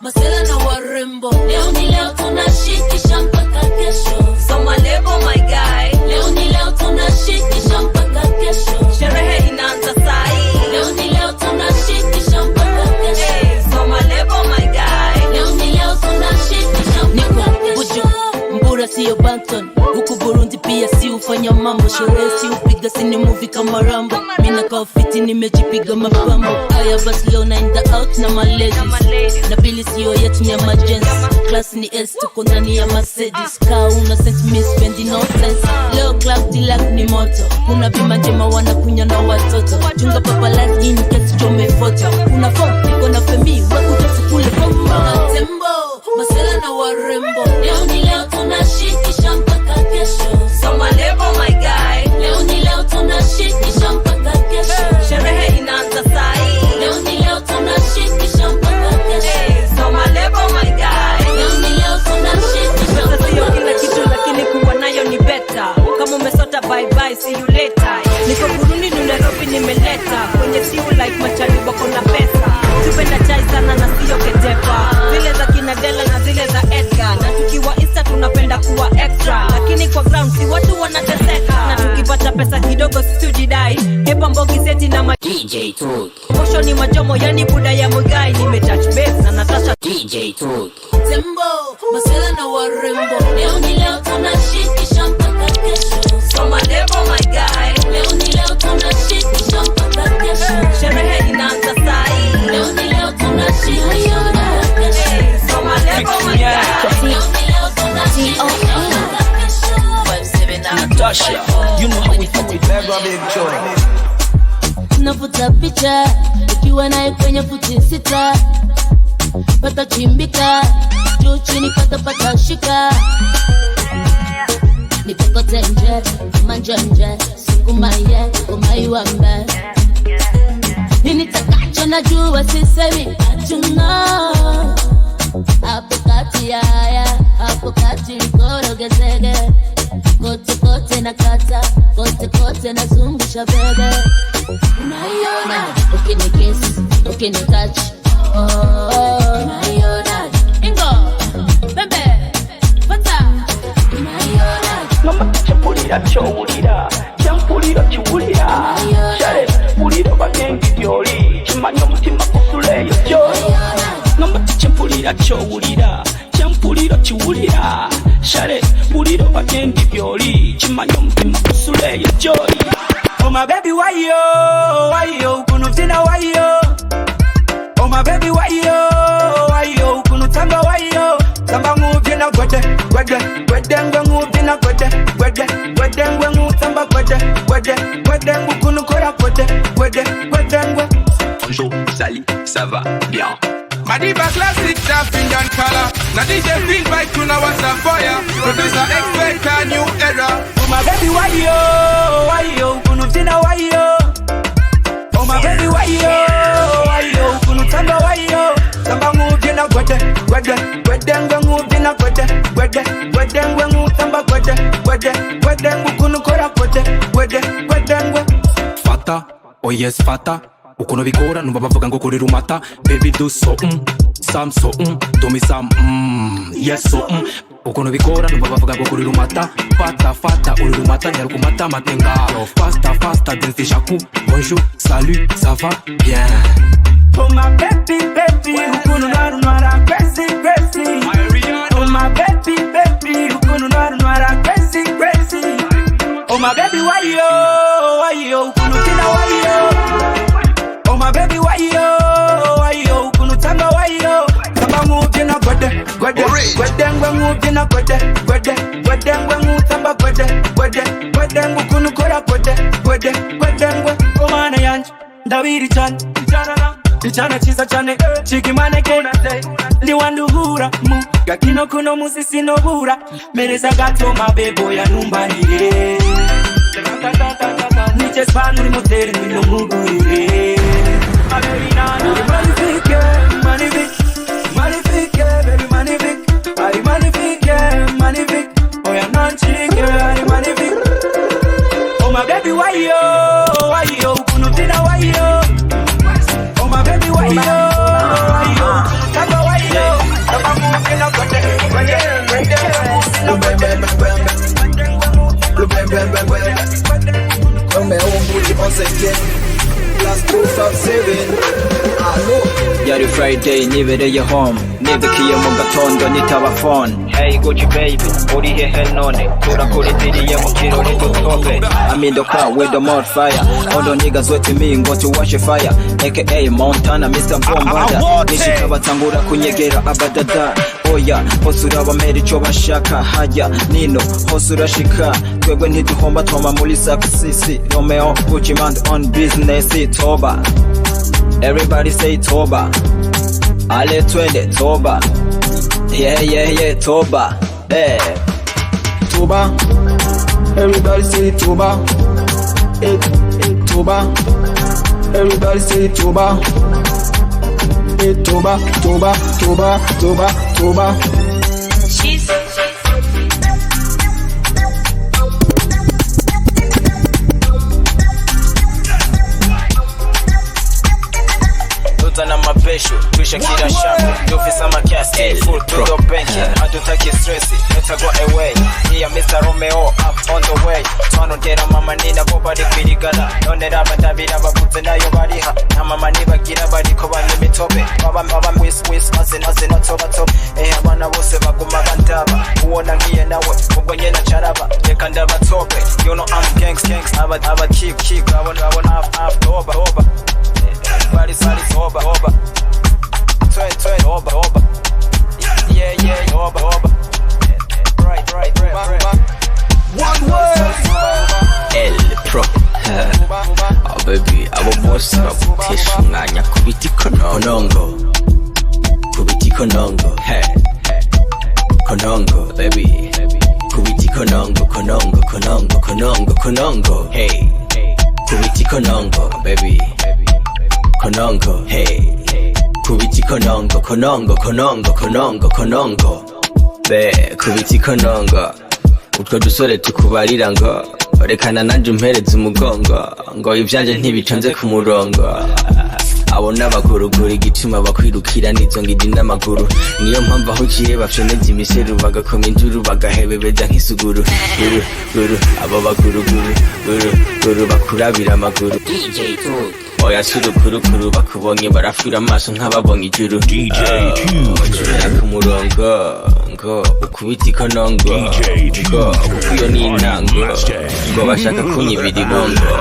Masela na warembo, leo ni leo tunashikisha mpaka kesho. Soma lebo my guy, leo ni leo tunashikisha mpaka kesho. Sherehe inaanza sai, leo ni leo tunashikisha mpaka kesho. Soma lebo my guy, leo ni leo tunashikisha mpaka kesho. Mbura siyo Banton, huku Burundi pia si ufanya mambo. Sherehe si upiga sini movie kama Rambo. Mina kaufiti nimejipiga mapambo. Aya basi leo naenda out na my ladies. Na bili siyo yetu ni emergency. Class ni S tuko ndani ya Mercedes. Kaa una sent me spendi no sense. Leo club tilak ni moto. Kuna bima njema wanakunya na watoto. Chunga paparazzi in case chome photo. Kuna phone niko na femi wakuja sikule bomba. Tembo, masela na warembo. Leo ni leo tunashikisha mpaka kesho. Soma lebo my guy. Leo ni leo tunashikisha mpaka kesho. Sherehe inaanza sai. Leo ni leo tunashikisha mpaka kesho. Soma lebo my guy. Leo ni leo tunashikisha mpaka kesho. Sio kila kitu lakini kuwa nayo ni better. Kama umesota bye bye see you later. Niko Burundi ni Nairobi nimeleta. Kwenye siu like machali wako na pesa. Tupenda chai sana na sio ketepa. Zile za kinadela na zile za Edgar. Na tukiwa Insta tunapenda kuwa extra. Lakini kwa ground si watu wanateseka. Na tukipata pesa kidogo situjidai. Hepa mbogi seti na DJ Talk. Posho ni majomo yani buda ya mugai. Nimetouch base na Natasha DJ Talk. Tembo, masela na warembo. Leo ni leo tunashikisha mpaka kesho. Soma debo my guy. Leo ni leo tunashikisha mpaka kesho. Sherehe inaanza sai. Leo ni leo tunashikisha mpaka kesho. Soma debo my guy. Leo ni leo tunashikisha mpaka kesho. Natasha, you know how we fuck with Mega Big Joy. Nafuta picha ukiwa naye kwenye futi sita. Pata chimbika juu chini pata shika. Nikokote nje manjanje sikumaye umaiwambe. Nini takacho najua sisemi achuna. Hapo kati ya haya hapo kati likorogezege. Kote kote na kata, kote na zungusha bebe. Unaiona, ukinikiss, ukinitouch. Unaiona, ingo, bebe, pata. Unaiona, ngamba chapulira chowulira, champulira chiwulira. Shale, pulira bagengi byoli, chimanya mutima kusuleyo joy. Ngamba champulira chowulira, champulira chiwulira. Shale, pulira bagengi byoli, chimanya mutima kusuleyo joy. Oh my baby, why yo, kunutina why yo. Oh my baby, why yo, kunutanga why yo. Samba move na gwede, ngwe move na gwede, ngwe move samba gwede, ngwe kunukora gwede, ngwe. Bonjour, salut, ça va bien. Madiba classic African color. Now DJ feel right to now what's a fire. Producer expect a new era. Oh my baby, why yo, kunutina why yo. Oh my baby, why yo, kunutanga why yo. Samba move na gwede, ngwe move na gwede, ngwe move samba gwede, ngwe kunukora gwede, ngwe. Fata, oh yes fata. Ukono bikora numva bavuga ngo kuri rumata. Baby do so some so do me some yes so ukuntu bikora numva bavuga ngo kuri rumata fata fata uri rumata nyara kumata matenga fasta fasta dance shaku bonjour salut ça va bien. Oh my baby baby ukuntu narumara crazy crazy. Oh my baby baby ukuntu narumara crazy crazy. Oh my baby why yo ukuntu tina why yo. Oh my baby why yo ukuntu tanga why yo. Tamba move na gwede gwede gwede ngwe move na gwede gwede gwede ngwe move tamba gwede gwede gwede ngukunu kora gwede gwede gwede ngwe omana yanje ndabiri cyane Ichana chiza chane chiki maneke liwanduhura mu gakino kuno musisi no bura mereza gato mabebo ya numbarire niche spanu ni moteri ni no mugurire magnifique magnifique baby magnifique ay magnifique oya nanchike ay magnifique oh my baby why yo kuno tina why yo. My baby, why yo? Tamba why yo? Tamba moving up, Come home, put it on second. Last 257. Yari Friday, nibereye home. Nibikiye mu gatondo nitaba phone. Hey Gucci baby, uri hehe none? Turakurindiriye mu kirori dutobe. I'm in the car with the mod fire. All the niggas waiting me go to watch a fire. AKA Montana, Mr. Bombada. Nishika batangura kunyegera abadada. Oya, hosura bamera ico bashaka. Haya, Nino, hosura shika. Twebwe ntiduhomba twama muri success. Romeo, Gucci man on business. Toba. Everybody say Toba. Ale twende Toba. Yeah, Toba. Hey. Toba. Everybody say Toba. Hey, Toba. Everybody say Toba. Hey, Toba, Toba, Toba, Toba, Toba. She's Na mapesho twisha kila shamba dofisa makasi full to the bench hatutaki stress netagwa away here Mr. Romeo up on the way twanongera mama nina bo bari kwirigana none rabatabira bavuze nayo bariha na mama nibagira bariko banyimitobe baba wis aze no toba abana bose baguma bandaba uwona ngiye nawe ubwo nyena charaba reka ndabatobe you know I'm gangs aba kick abona half over Body soba Twen oba Yeah oba Right One word El Pro Oh baby abo boss bakutesha umwanya kubiti konongo Kubiti konongo Hey Konongo baby Kubiti konongo Hey Kubiti konongo baby Konongo, hey Kubiti konongo Be, kubiti konongo Utwo dusore tukubarira ngo Rekana nanje umpereze umugongo Ngo ivyanje ntibitonze ku murongo Abo n'abagurugura igituma bakwirukira n'izo ngidi n'amaguru Niyo mpamvu aho uciye bafyoneza imiseru bagakoma injuru bagahebebeza nk'isuguru Guru, abo baguruguru bakurabira amaguru Oya surukuru bakubonye barafira amaso nk'ababonye ijuru DJ Ujurira ku murongo ngo ukubiti konongo ngo ukuyo ni intango ngo bashaka kunyibira ibongo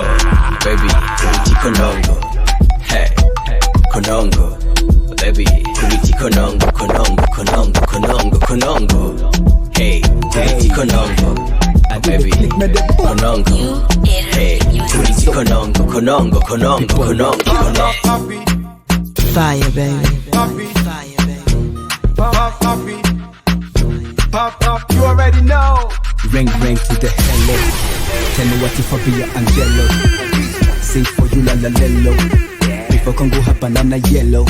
Baby kubiti konongo Hey konongo Baby kubiti konongo Hey kubiti konongo Baby konongo Hey kubiti konongo Fire baby Pop, you already know. Ring to the hello. Tell me what if I be your angelo. Sing for you la lello. Before Congo have banana yellow.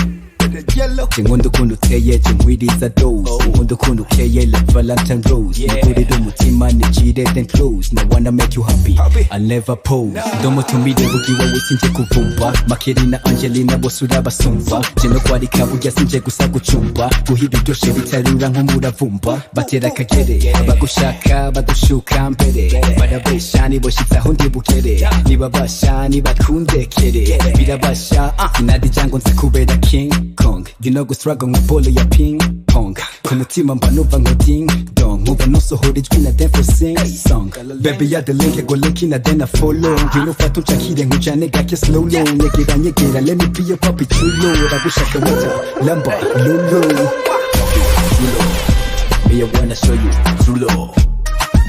Chingondo kuno teye chimwiriza dose Ngondo kuno keye like Valentine Rose Mugurira umutima nijire then close No wanna make you happy, I'll never pose Ndomo tumire bugiwa wisinje kuvumba Makerina Angelina bosura basumva Jeno kwari kabuya sinje gusa gucumba Guhiba iryoshe bitarura nk'umuravumba Batera kagere bagushaka badushuka mbere Barabesha niboshitsaho ndibukere Nibabasha nibakundekere Birabasha sinadi jango nza kubera King Kong Gino gustruggle nka bolo ya ping pong Ku mutima mba nuva nko ding dong Muba nosohora ijwi na dance for sing song Baby ya the link go link na then I follow Gino fata unshakire nkujane gake slow low Nyegera let me be your puppy chulo Ragushaka wata lamba lulu Chulo Me I wanna show you true love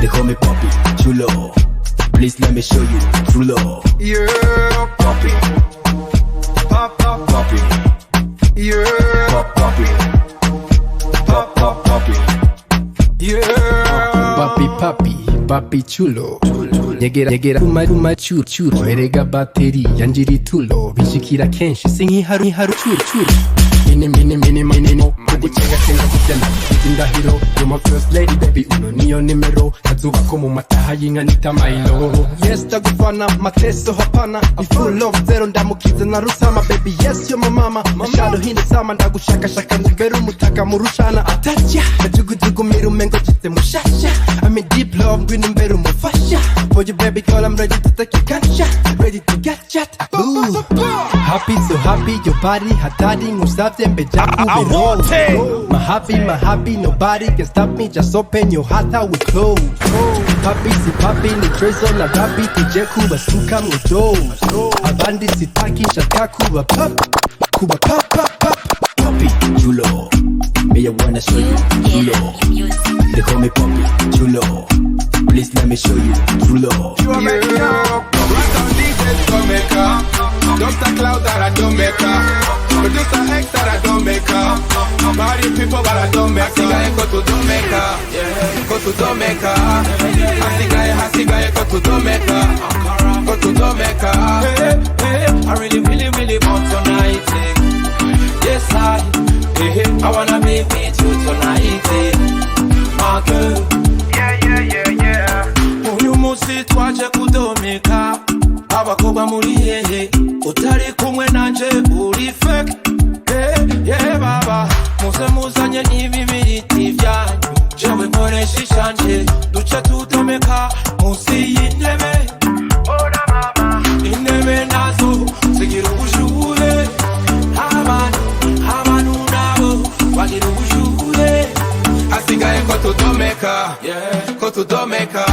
They call me Poppy Chulo Please let me show you true love Yeah, Poppy Poppy Yeah, Poppy Poppy yeah, Papi chulo Yegera kuma churu Erega bateri yanjiri tulo Bishikira kenshi sinkiharu churu Mini no Kuguchenga kubyana Itindahiro You're my first lady baby Uno niyo nimero Kazuba ko mu mataha y'inka nita mailo Yes ndagufana mateso hapana Ni full love zero ndamukiza na rusama baby yes you're my mama Mashado hinde sama ndagushakashaka ngubere umutaka mu rushana Atacha Kajugujugu miru mengo jite mushasha I'm in deep love ngwino mbere umufasha For you baby girl I'm ready to take your gunshot Ready to get shot Ooh Happy so happy your body hatari ngusavye I want it. My happy, nobody can stop me. Just open your heart, I will close. Papi si papi, ni trezo na rapi. Tuje kuba suka mudo. Abandi sitaki shaka kuba pop. Poppy, chulo. Me I wanna show you true love. They call me Poppy, chulo. Please let me show you true love. You are making up. Right on DJ Jamaica. Dr. Cloud that I don't make up. Producer X that I don't make up. Party people but I don't make up. I go to Jamaica. Go to Jamaica. I go to Jamaica. Go to Jamaica. I really want tonight. Yes I wanna be with you tonight. My girl. Yeah. Uyu musi twaje kudomeka. Abakobwa muri hehe utari kumwe nanje uri fake yeah baba muzanye n'ibibiriti byanyu jewe nkoresha ishanje duce tudomeka musi y'intebe ona mama intebe nazo zigira ubushuhe abantu nabo bagira ubushuhe asigaye ko tudomeka ko tudomeka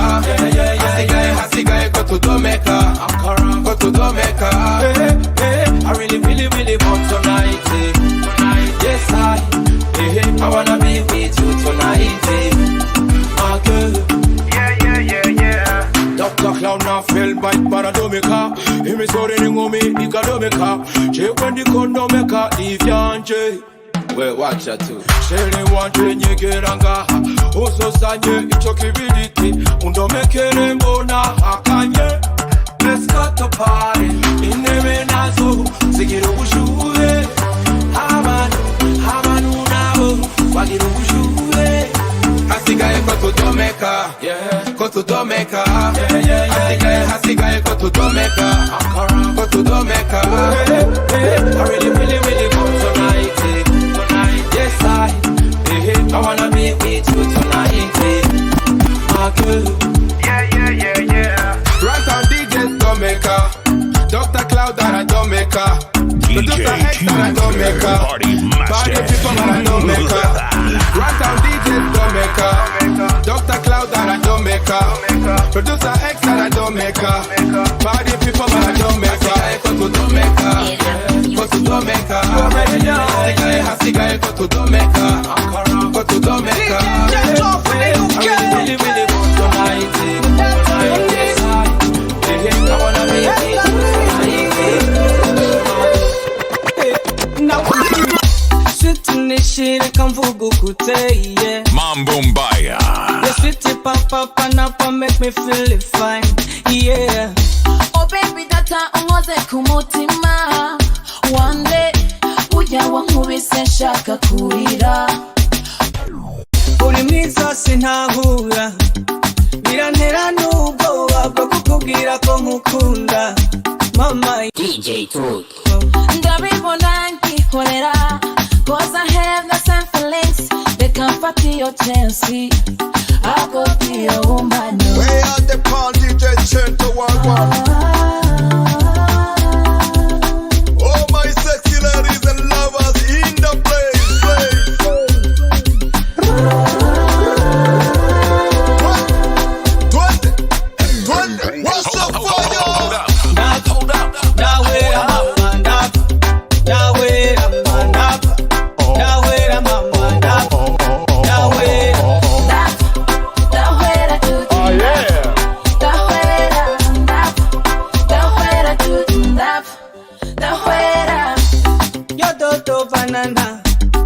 asigaye ko tudomeka go to Jamaica. I really want tonight. Yes I wanna be with you tonight. My girl. Yeah. Dr. Clown now fell by Paradomeka. He me sorry ngomi ikadomeka. Je when the kondomeka ivyanje. We watch out too. Shele wanje nyegeranga. Oso sanye icho kibiditi. Undomekere mbona hakanye. Let's go to party. Ineme nazo zigira ubushuhe. Abantu nabo bagira ubushuhe. Asigaye ko to Jamaica. Go to Jamaica. Asigaye ko to Jamaica. Go to Jamaica. I really want tonight. Yes I wanna be with you tonight. My girl. Yeah. Right on DJ Jamaica. Dr. Cloud that I don't make her. Producer X that I don't make her. Party people that I don't make her. Right on DJ Jamaica. Dr. Cloud that I don't make her. Producer X that I don't make her. Party people that I don't make her. Go to Jamaica. Go to Jamaica. Asigaye go to Jamaica. Go to Jamaica. I really want tonight. I wanna be Nishire kamvugu kuteye Mambo Mbaya. Your sweetie papa napa make me feel it fine. Yeah. Oh baby data ungoze kumutima. One day ujya wankubise nshaka kurira uri mwiza sintahura birantera n'ubwoba bwo kukubwira ko nkukunda mama DJ Talk ndabibona nkikorera cause I have the same feelings they can't fight your chance I go to your woman way out the party just turn to one oh my sexy ladies and lovers in the place what's up for you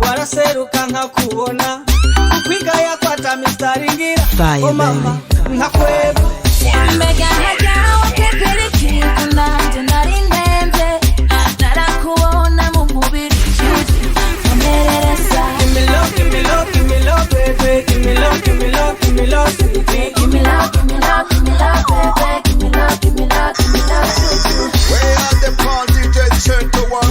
waraseruka nkakubona ukwigaya kwata mistari ngira oh mama nkakweba mbega hajawa kepeleki kunanje nari ndenze narakubona mu mubiri umereresa give me love baby give me love give me love give me love give me love give me love give me love baby give me love give me love give me love way out the party just turn to one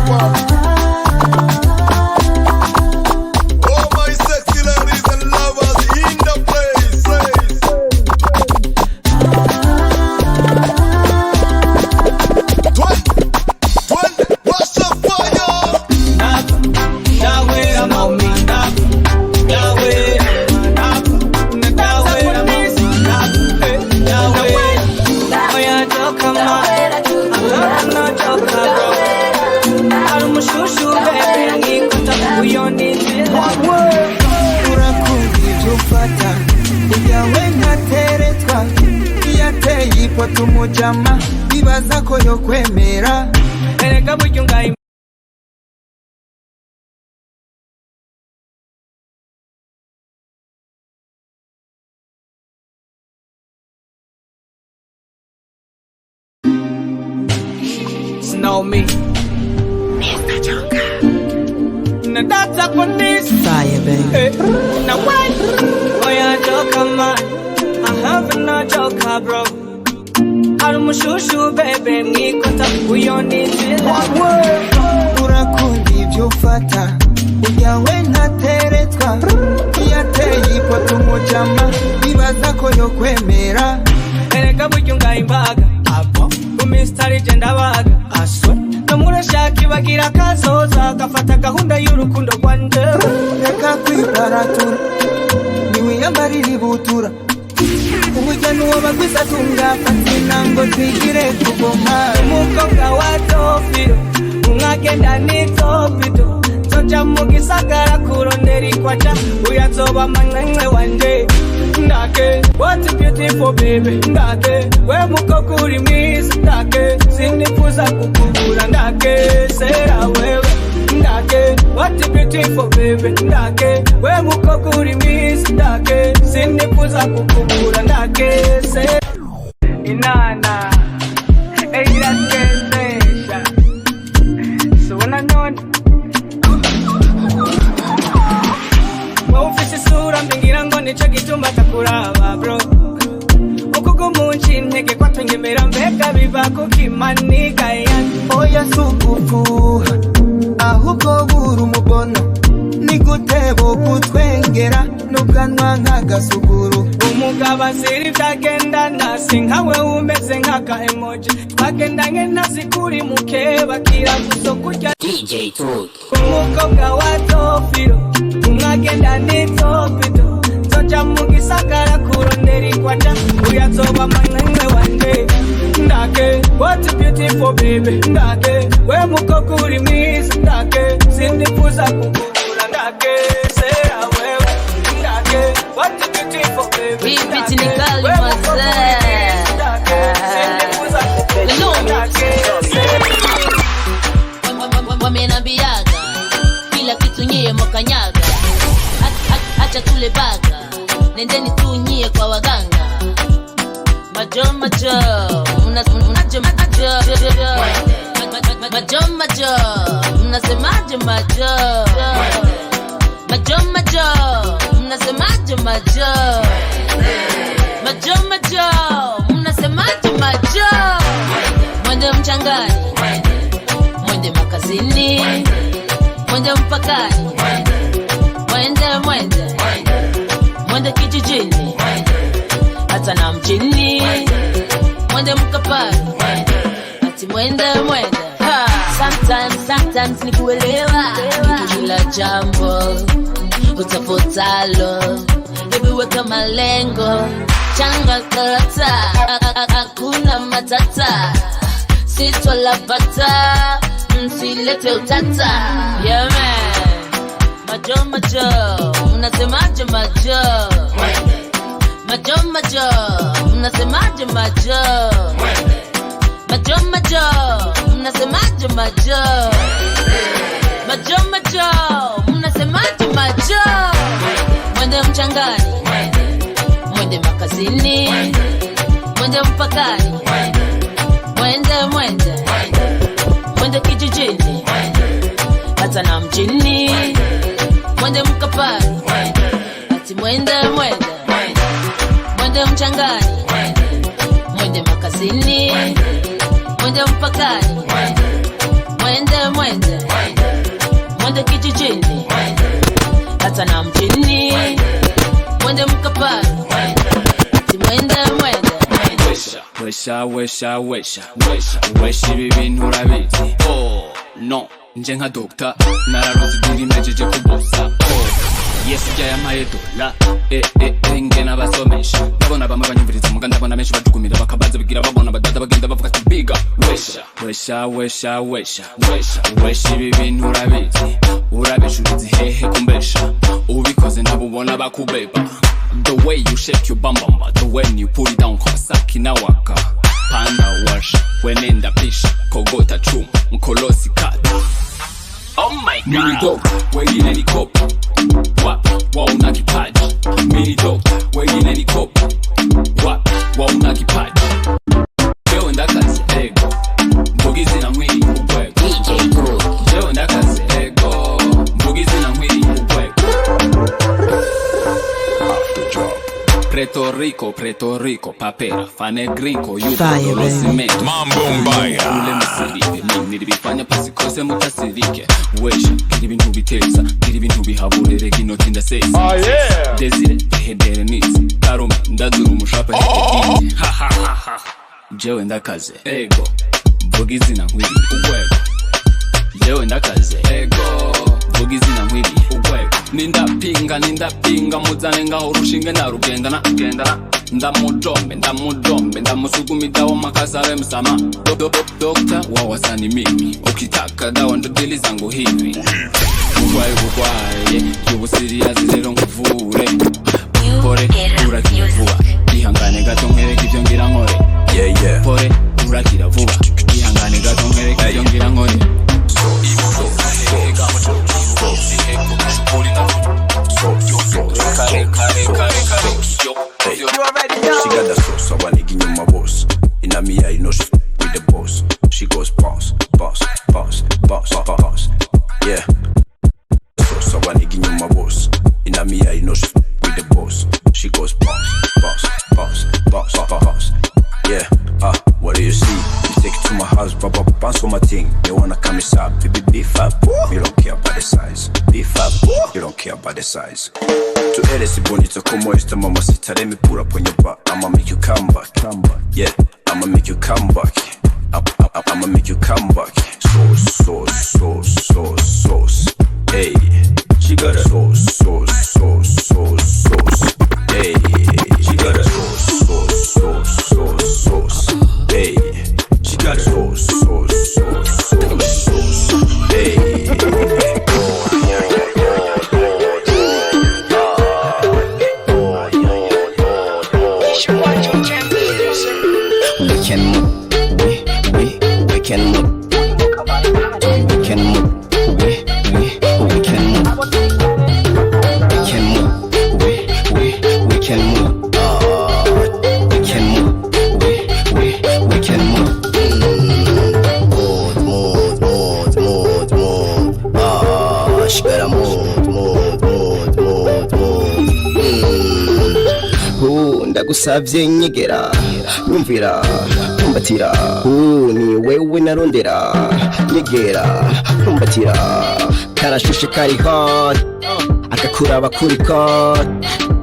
tumujama bibaza ko yo kwemera erega buryo ngayi Snow me Mr. Jonka na that's up on this fire baby now what oh yeah Jonka man I have no Jonka bro Arumushushu baby mwikota uyonitira urakunda ibyo ufata ujyawe ntateretwa yateye ipoto umujama bibaza ko yo kwemera erega buryo ngayimbaga abo umistari genda baga aswe namurashaki bagira kazoza gafata gahunda y'urukundo rwanje reka kwiparatura niwiyambarira ibutura Uja nuwa bagwisa tunga fatina ngo twigire kugoma umukobwa wa Tofiro umwagenda ni Topito Soja mugisagara kurondera ikwaca uyazoba manwe wanje ndake what a beautiful baby ndake we mukobwa uri mwiza ndake sinifuza kukubura ndake sera wewe ndake what a beautiful baby ndake we mukobwa uri mwiza ndake sinifuza kukubura ndake sera inana eira kesha sona non ufise isura mbingira ngo nico gituma takuraba bro ukugumunchi intege kwatongemera mbega biva kukimaniga yani oya sukufuha ahubwo buri umubono nigutebo kutwengera n'ubwanwa nk'agasuguru umugabo asiri byagendana sinkawe umeze nk'aka emoji twagendanye nazikuri mukeba kira guso kurya DJ Talk umukobwa wa Tofiro umwagenda ni Topito Soja mugisagara kurondera ikwaca uyazoba manwe wanje ndake what a beautiful baby ndake we mukobwa uri mwiza ndake sinifuza kukubura ndake sera wewe ndake what a beautiful baby Vipi tinikali mazee wamenambiaga kila kitu nyie mokanyaga acha tule baga nendeni tu nyie kwa waganga majo unajo majo mnasemaje majo? Majo majo, mnasemaje majo? Majo majo, mnasemaje majo? Mwende mchangani, mwende makazini, mwende mpakani, mwende kijijini, hata na mjini, mwende mkapani, ati mwende ha. Sometimes ni kuelewa kila jambo utafutalo, baby weka malengo, changa karata, hakuna matata, sitolapata, msilete utata. Yeah man, majo, mnasemaje majo? Majo, mnasemaje majo? Majo, mnasemaje majo? Majo, mnasemaje majo? Mwende mchangani, mwende makazini, mwende mpakani, mwende kijijini, hata na mjini, mwende mkapani, ati mwende mchangani, mwende makazini, mwende mpakani, mwende kijijini, hata na mjini, mwende mkapani, ati mwende Wesha ibi bintu urabizi. Oh no, nje nka doctor nararuzi diri mejeje kubosa. Oh yes yampaye dola ngena basomesha, ndabona bamwe banyumviriza muga, ndabona benshi batugumira bakabaza bigira babona badada bagenda bavuga ati biga. Wesha ibi bintu urabizi. Urabishubizi hehe kumbesha, ubikoze nabubona bakubeba. The way you shake your bum, the way you pull it down, Kawasaki na waka. Panda wash, wenenda pisha, kogota chum, mkolosi kata. Oh my god. Mini dog, wengine ni kopa. Wauna kipaji. Mini dog, wengine ni kopa. Wauna kipaji. Leo ndakazi ego, mbugizi na mwili ubwego. Leo ndakazi ego, mbugizi na mwili ubwego. Preto Rico, papera, fane gringo, yuto, cemento. Mambo mbaya. Ule musirive, mimi nilibifanya pasi kose mutasirike. Wesha, kiri bintu biteza, kiri bintu bihaburere ginoti ndasesi. Oh yeah. Desire, hedere nisi, karume, ndazuru mushapa hedini. Ha. Jewe ndakaze, ego, mbugizi na mwili, ubwego. Jewe ndakaze, ego, mbugizi na mwili, ubwego. Nindapinga muzane ngaho urushinge narugendana ndamujombe ndamusugumi dawa makasare msama. Dokta wawasani mimi, ukitaka dawa ndo dili zangu hivi. Ugwaye yubusiriyazi rero nkuvure, pore urakira vuba, ihangane gato nkwereke ivyo ngira nkore. Pore urakira vuba, ihangane gato nkwereke ivyo ngira nkore. She got the sauce, I wanna give you my boss. In a me, I know she with the boss. She goes boss. Yeah. Sauce, I wanna give you my boss. In a me, I know she with the boss. She goes boss. Yeah. What do you see? You take it to my house, bounce on my thing. They wanna come inside, be fab. You don't care about the size. Be fab. You don't care about the size. To eres bonito como esta mamacita, let me put up on your back. I'ma make you come back. Yeah, I'ma make you come back. I'ma make you come back. Sauce. Hey, she got a sauce. Hey, she got a sauce. Hey, she got a sauce. Hey. We can move. ndagusavye nyegera nyumvira kumbatira ni wewe narondera nyegera kumbatira karashushe kari hot akakuraba kuri kot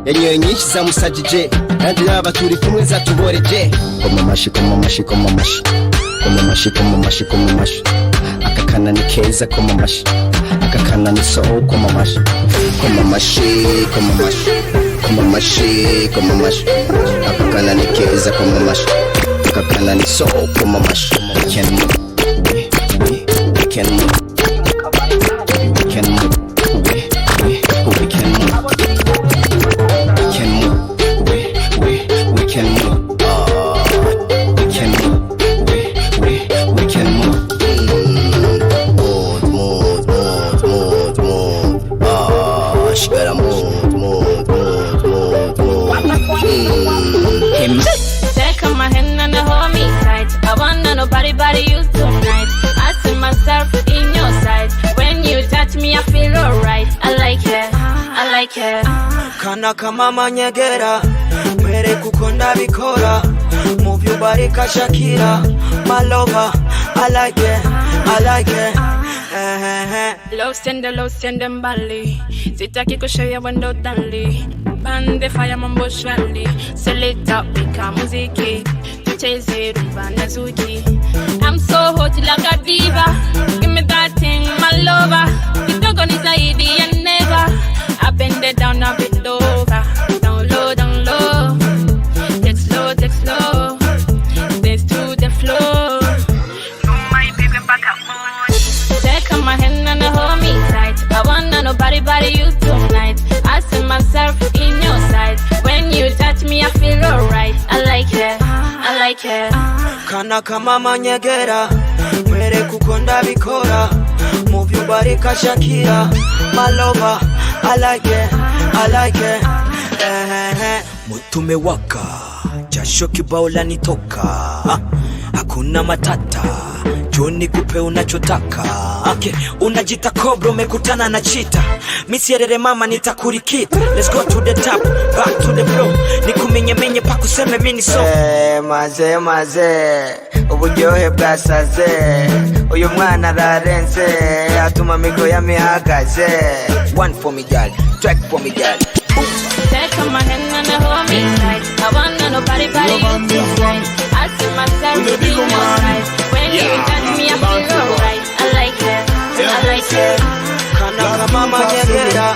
yanyoye nyinshi zamusajije kandi yaba turi kumwe zatuboreje koma mashi koma mashi koma mashi koma mashi koma mashi koma mashi akakana ni keza koma mashi akakana ni so koma mashi koma mashi koma mashi koma mashi koma mashi akakana ni keza koma mashi akakana ni so koma mashi we can move we can move we can move we can move Take my hand and hold me tight. I wanna nobody but you tonight. I see myself in your sight. When you touch me, I feel alright. I like it, I like it. Kana kama manyegera, mwere kukonda bikora. Move your body kashakira, my lover. I like it, I like it. Low send mbali. Sitaki kushare wendo dali. Bande fire mambo shwali. Select up wika muziki. Tucheze rumba na zuki. I'm so hot like a diva. Give me that thing, my lover. Kidogo ni zaidi ya never. I bend it down, I bend over. Down low, down low. Take slow, take slow. Dance to the floor. My baby back up on. Take my hand and hold me tight. I wanna nobody but you tonight. I see myself in your sight. When you touch me, I feel alright. I like it, I like it. Kana kama manyegera, mwere kukonda bikora. Move your body kashakira, my lover. I like it, I like it. Mutume waka, jasho kibao lanitoka. Hakuna matata, joni kupe unachotaka. Okay, unajita kobro umekutana na chita. Misierere mama nitakurikita. Let's go to the top, back to the floor. Nikumenye pa kuseme mini so. Maze, uburyohe bwasaze. Uyu mwana ararenze, atuma migo yamihagaze. One for me girl, track for me girl. Take my hand and hold me tight. I wanna nobody but you tonight. I see myself in your sight. When you touch me, I feel alright. I like it, I like it. Kana kama manyegera,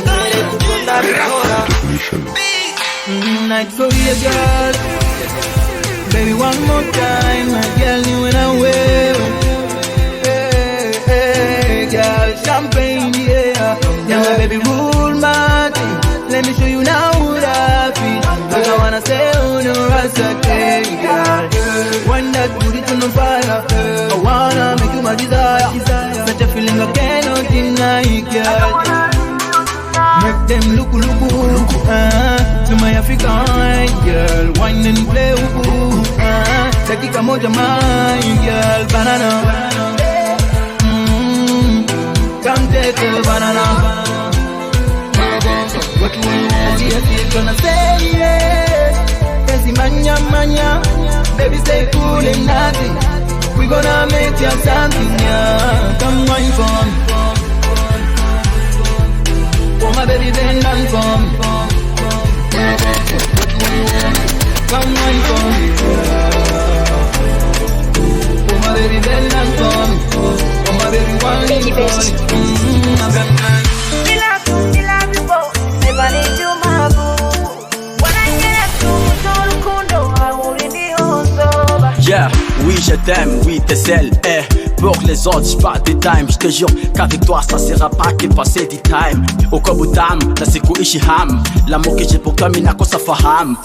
mwere kukunda bikora. Night for you, girl. Baby, one more time, my girl, you and I will. Hey, girl, champagne, yeah. Yeah, my baby, rule my thing. Let me show you now what I feel. Like I wanna say, oh no, I said, hey, girl. One that booty to no fire. I wanna make you my desire. Such a feeling I cannot deny, girl. Make them look, to my African girl. Wine and play, dakika moja my girl. Banana, come take a banana. What you want, yes, gonna say yes. Yes, manya, baby stay cool and nothing. We gonna make you something, yeah. Come wine for me. Oh my baby, bend and come. Come wine for me. Oh my baby, bend and come. Oh my baby, wine for me. Never need you, my boo. When I get to Kundo, I will be on. Yeah, oui je t'aime, oui t'es celle, pour les autres j'pas des times. J'te jure qu'avec toi ça sera pas que passer du time. Au Kobutam, na siku ishi ham. L'amour que j'ai pour toi minakosa faham.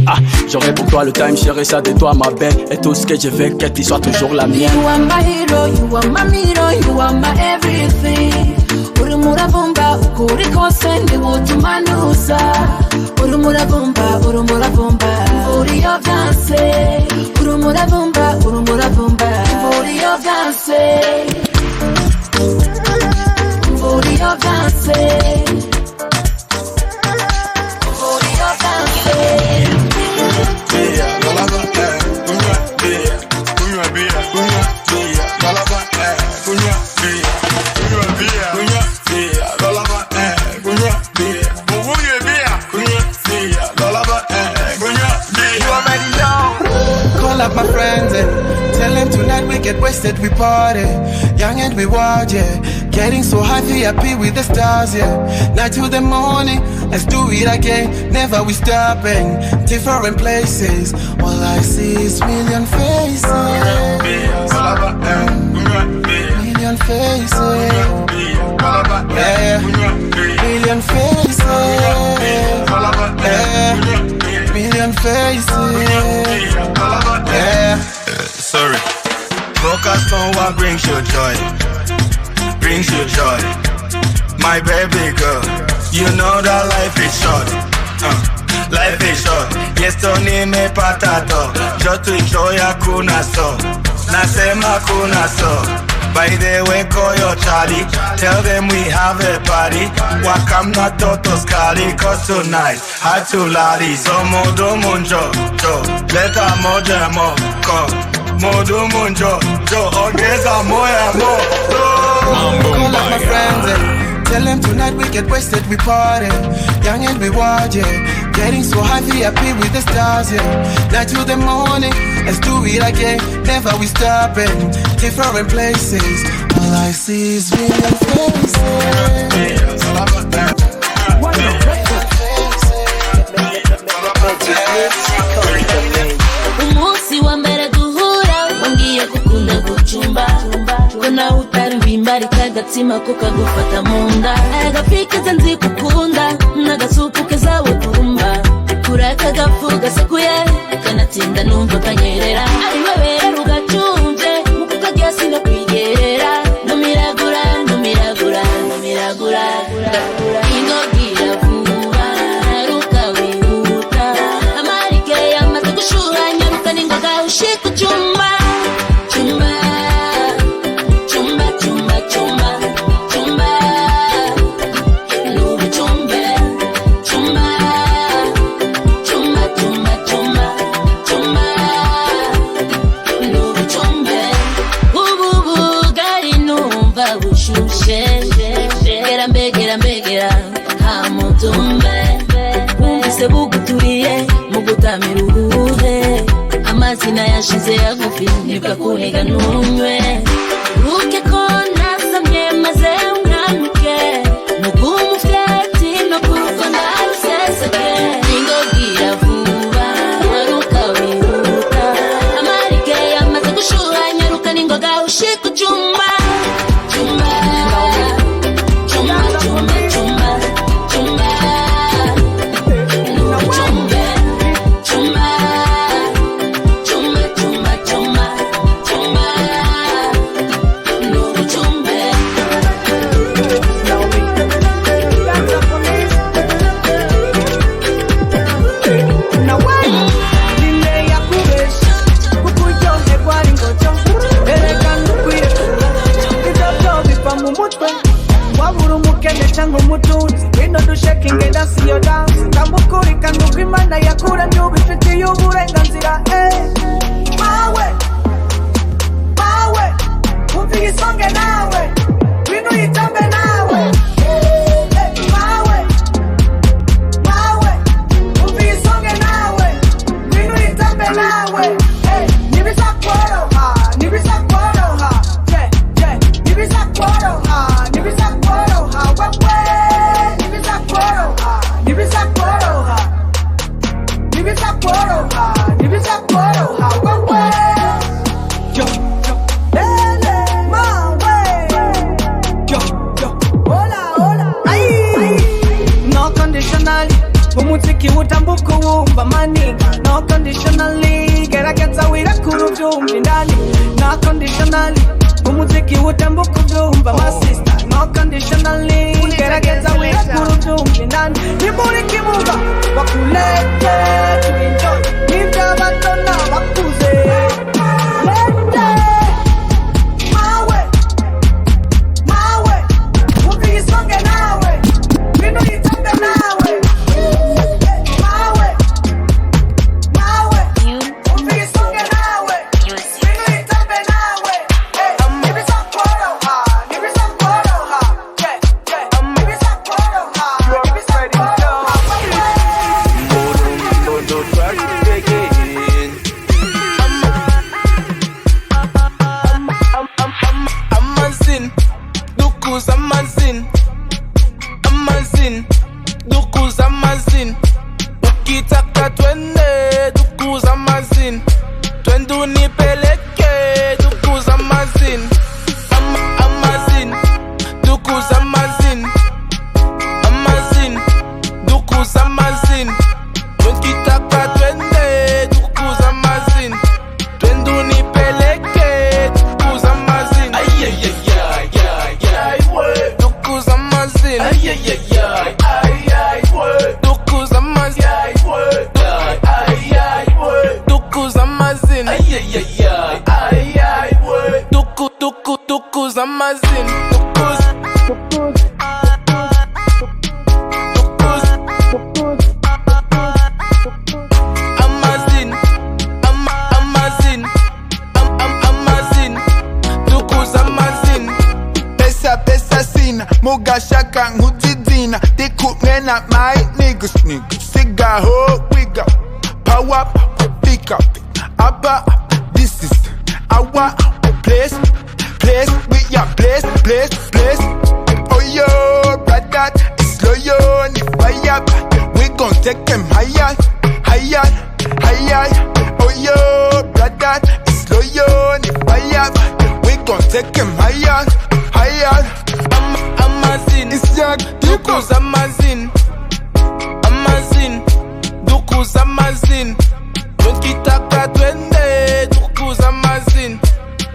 Ah, j'aurai pour toi le time chérie, ça de toi ma belle. Et tout ce que je veux que tu sois toujours la mienne. You are my hero, you are my mirror, you are my everything. Urumuravumba, ukuri kose ndibutumanuza. Urumuravumba, uri yo vyanse. Urumuravumba, uri yo vyanse. Uri yo vyanse. Uri yo vyanse. wasted, we party. Young and we wild, yeah. Getting so high, happy with the stars, yeah. Night to the morning, let's do it again. Never we stopping, different places. All I see is million faces. Million faces. Yeah. Million faces. Yeah. Million faces. Yeah. Sorry. Focus on what brings you joy. Brings you joy. My baby girl, you know that life is short. Life is short. Yes, Tony me patato. Just to enjoy a kuna so. Nasema kuna so. By the way, call your Charlie. Tell them we have a party. Wakam na toto skali. Cause tonight, I too ladi. So modo munjo, jo. Leta moja mo, ko. Modo munjo, jo. Ogeza moya mo. Call up my friends and tell them tonight we get wasted, we party. Young and we wild, yeah. Getting so high, happy with the stars, yeah. Night to the morning, let's do it again. Never we stopping, different places. All I see is million faces. Umunsi wa mbere duhura wambwiye gukunda gucumba ko nawe utarumva kagatsima ko kagufata mu nda agapikize nzi gukunda n'agasupu kezawe kurumba kura kagafu gasekuye kanatinda numva kanyerera ari wabera rugacunje muko kajya sino kwigerera no miragura ingogira vuba rukawihuta amarike yamaze gushuha nyaruka ningoga ushika chumba mbegera hamutumbe wumvise buguturiye mugutamira uruhe amazina yashize yagufi nibwa kuniga nunywe ruke ko nasamye maze unamike nugumufyati no kuko naruseseke ingogira vuba waruka wihuta amarike yamaze gushuha nyaruka ningoga ushika ujumba amazin, duku za mazin. Ukitaka twende duku za mazin, twende unipeleke duku za mazin. Amazin, duku za mazin. Amazin, duku za mazin. Ukitaka twende duku za mazin, twende unipeleke duku za mazin. Duku za mazin. Duku za mazin. Duku za mazin. Duku za mazin. Amazin, amazin, amazin, duku za mazin. Pesa sina, muga shaka ngudidina. They could run at my niggas. Cigar ho, we got power, pick up. Abba, this is our place. We are place. Oh yo, brother, it's loyal, if fire. We gon' take them higher. Oh yo, brother, it's loyal, if fire. We gon' take them higher. Amazin, it's young, duku za mazin. Amazin, duku za mazin. Ukitaka twende duku za mazin,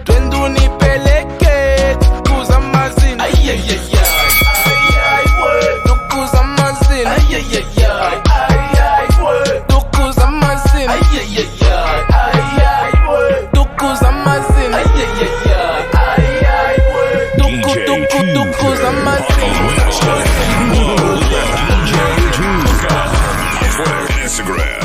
twende unipeleke duku za mazin. Duku za mazin. Duku za mazin. Duku za mazin. Duku za mazin. For Instagram.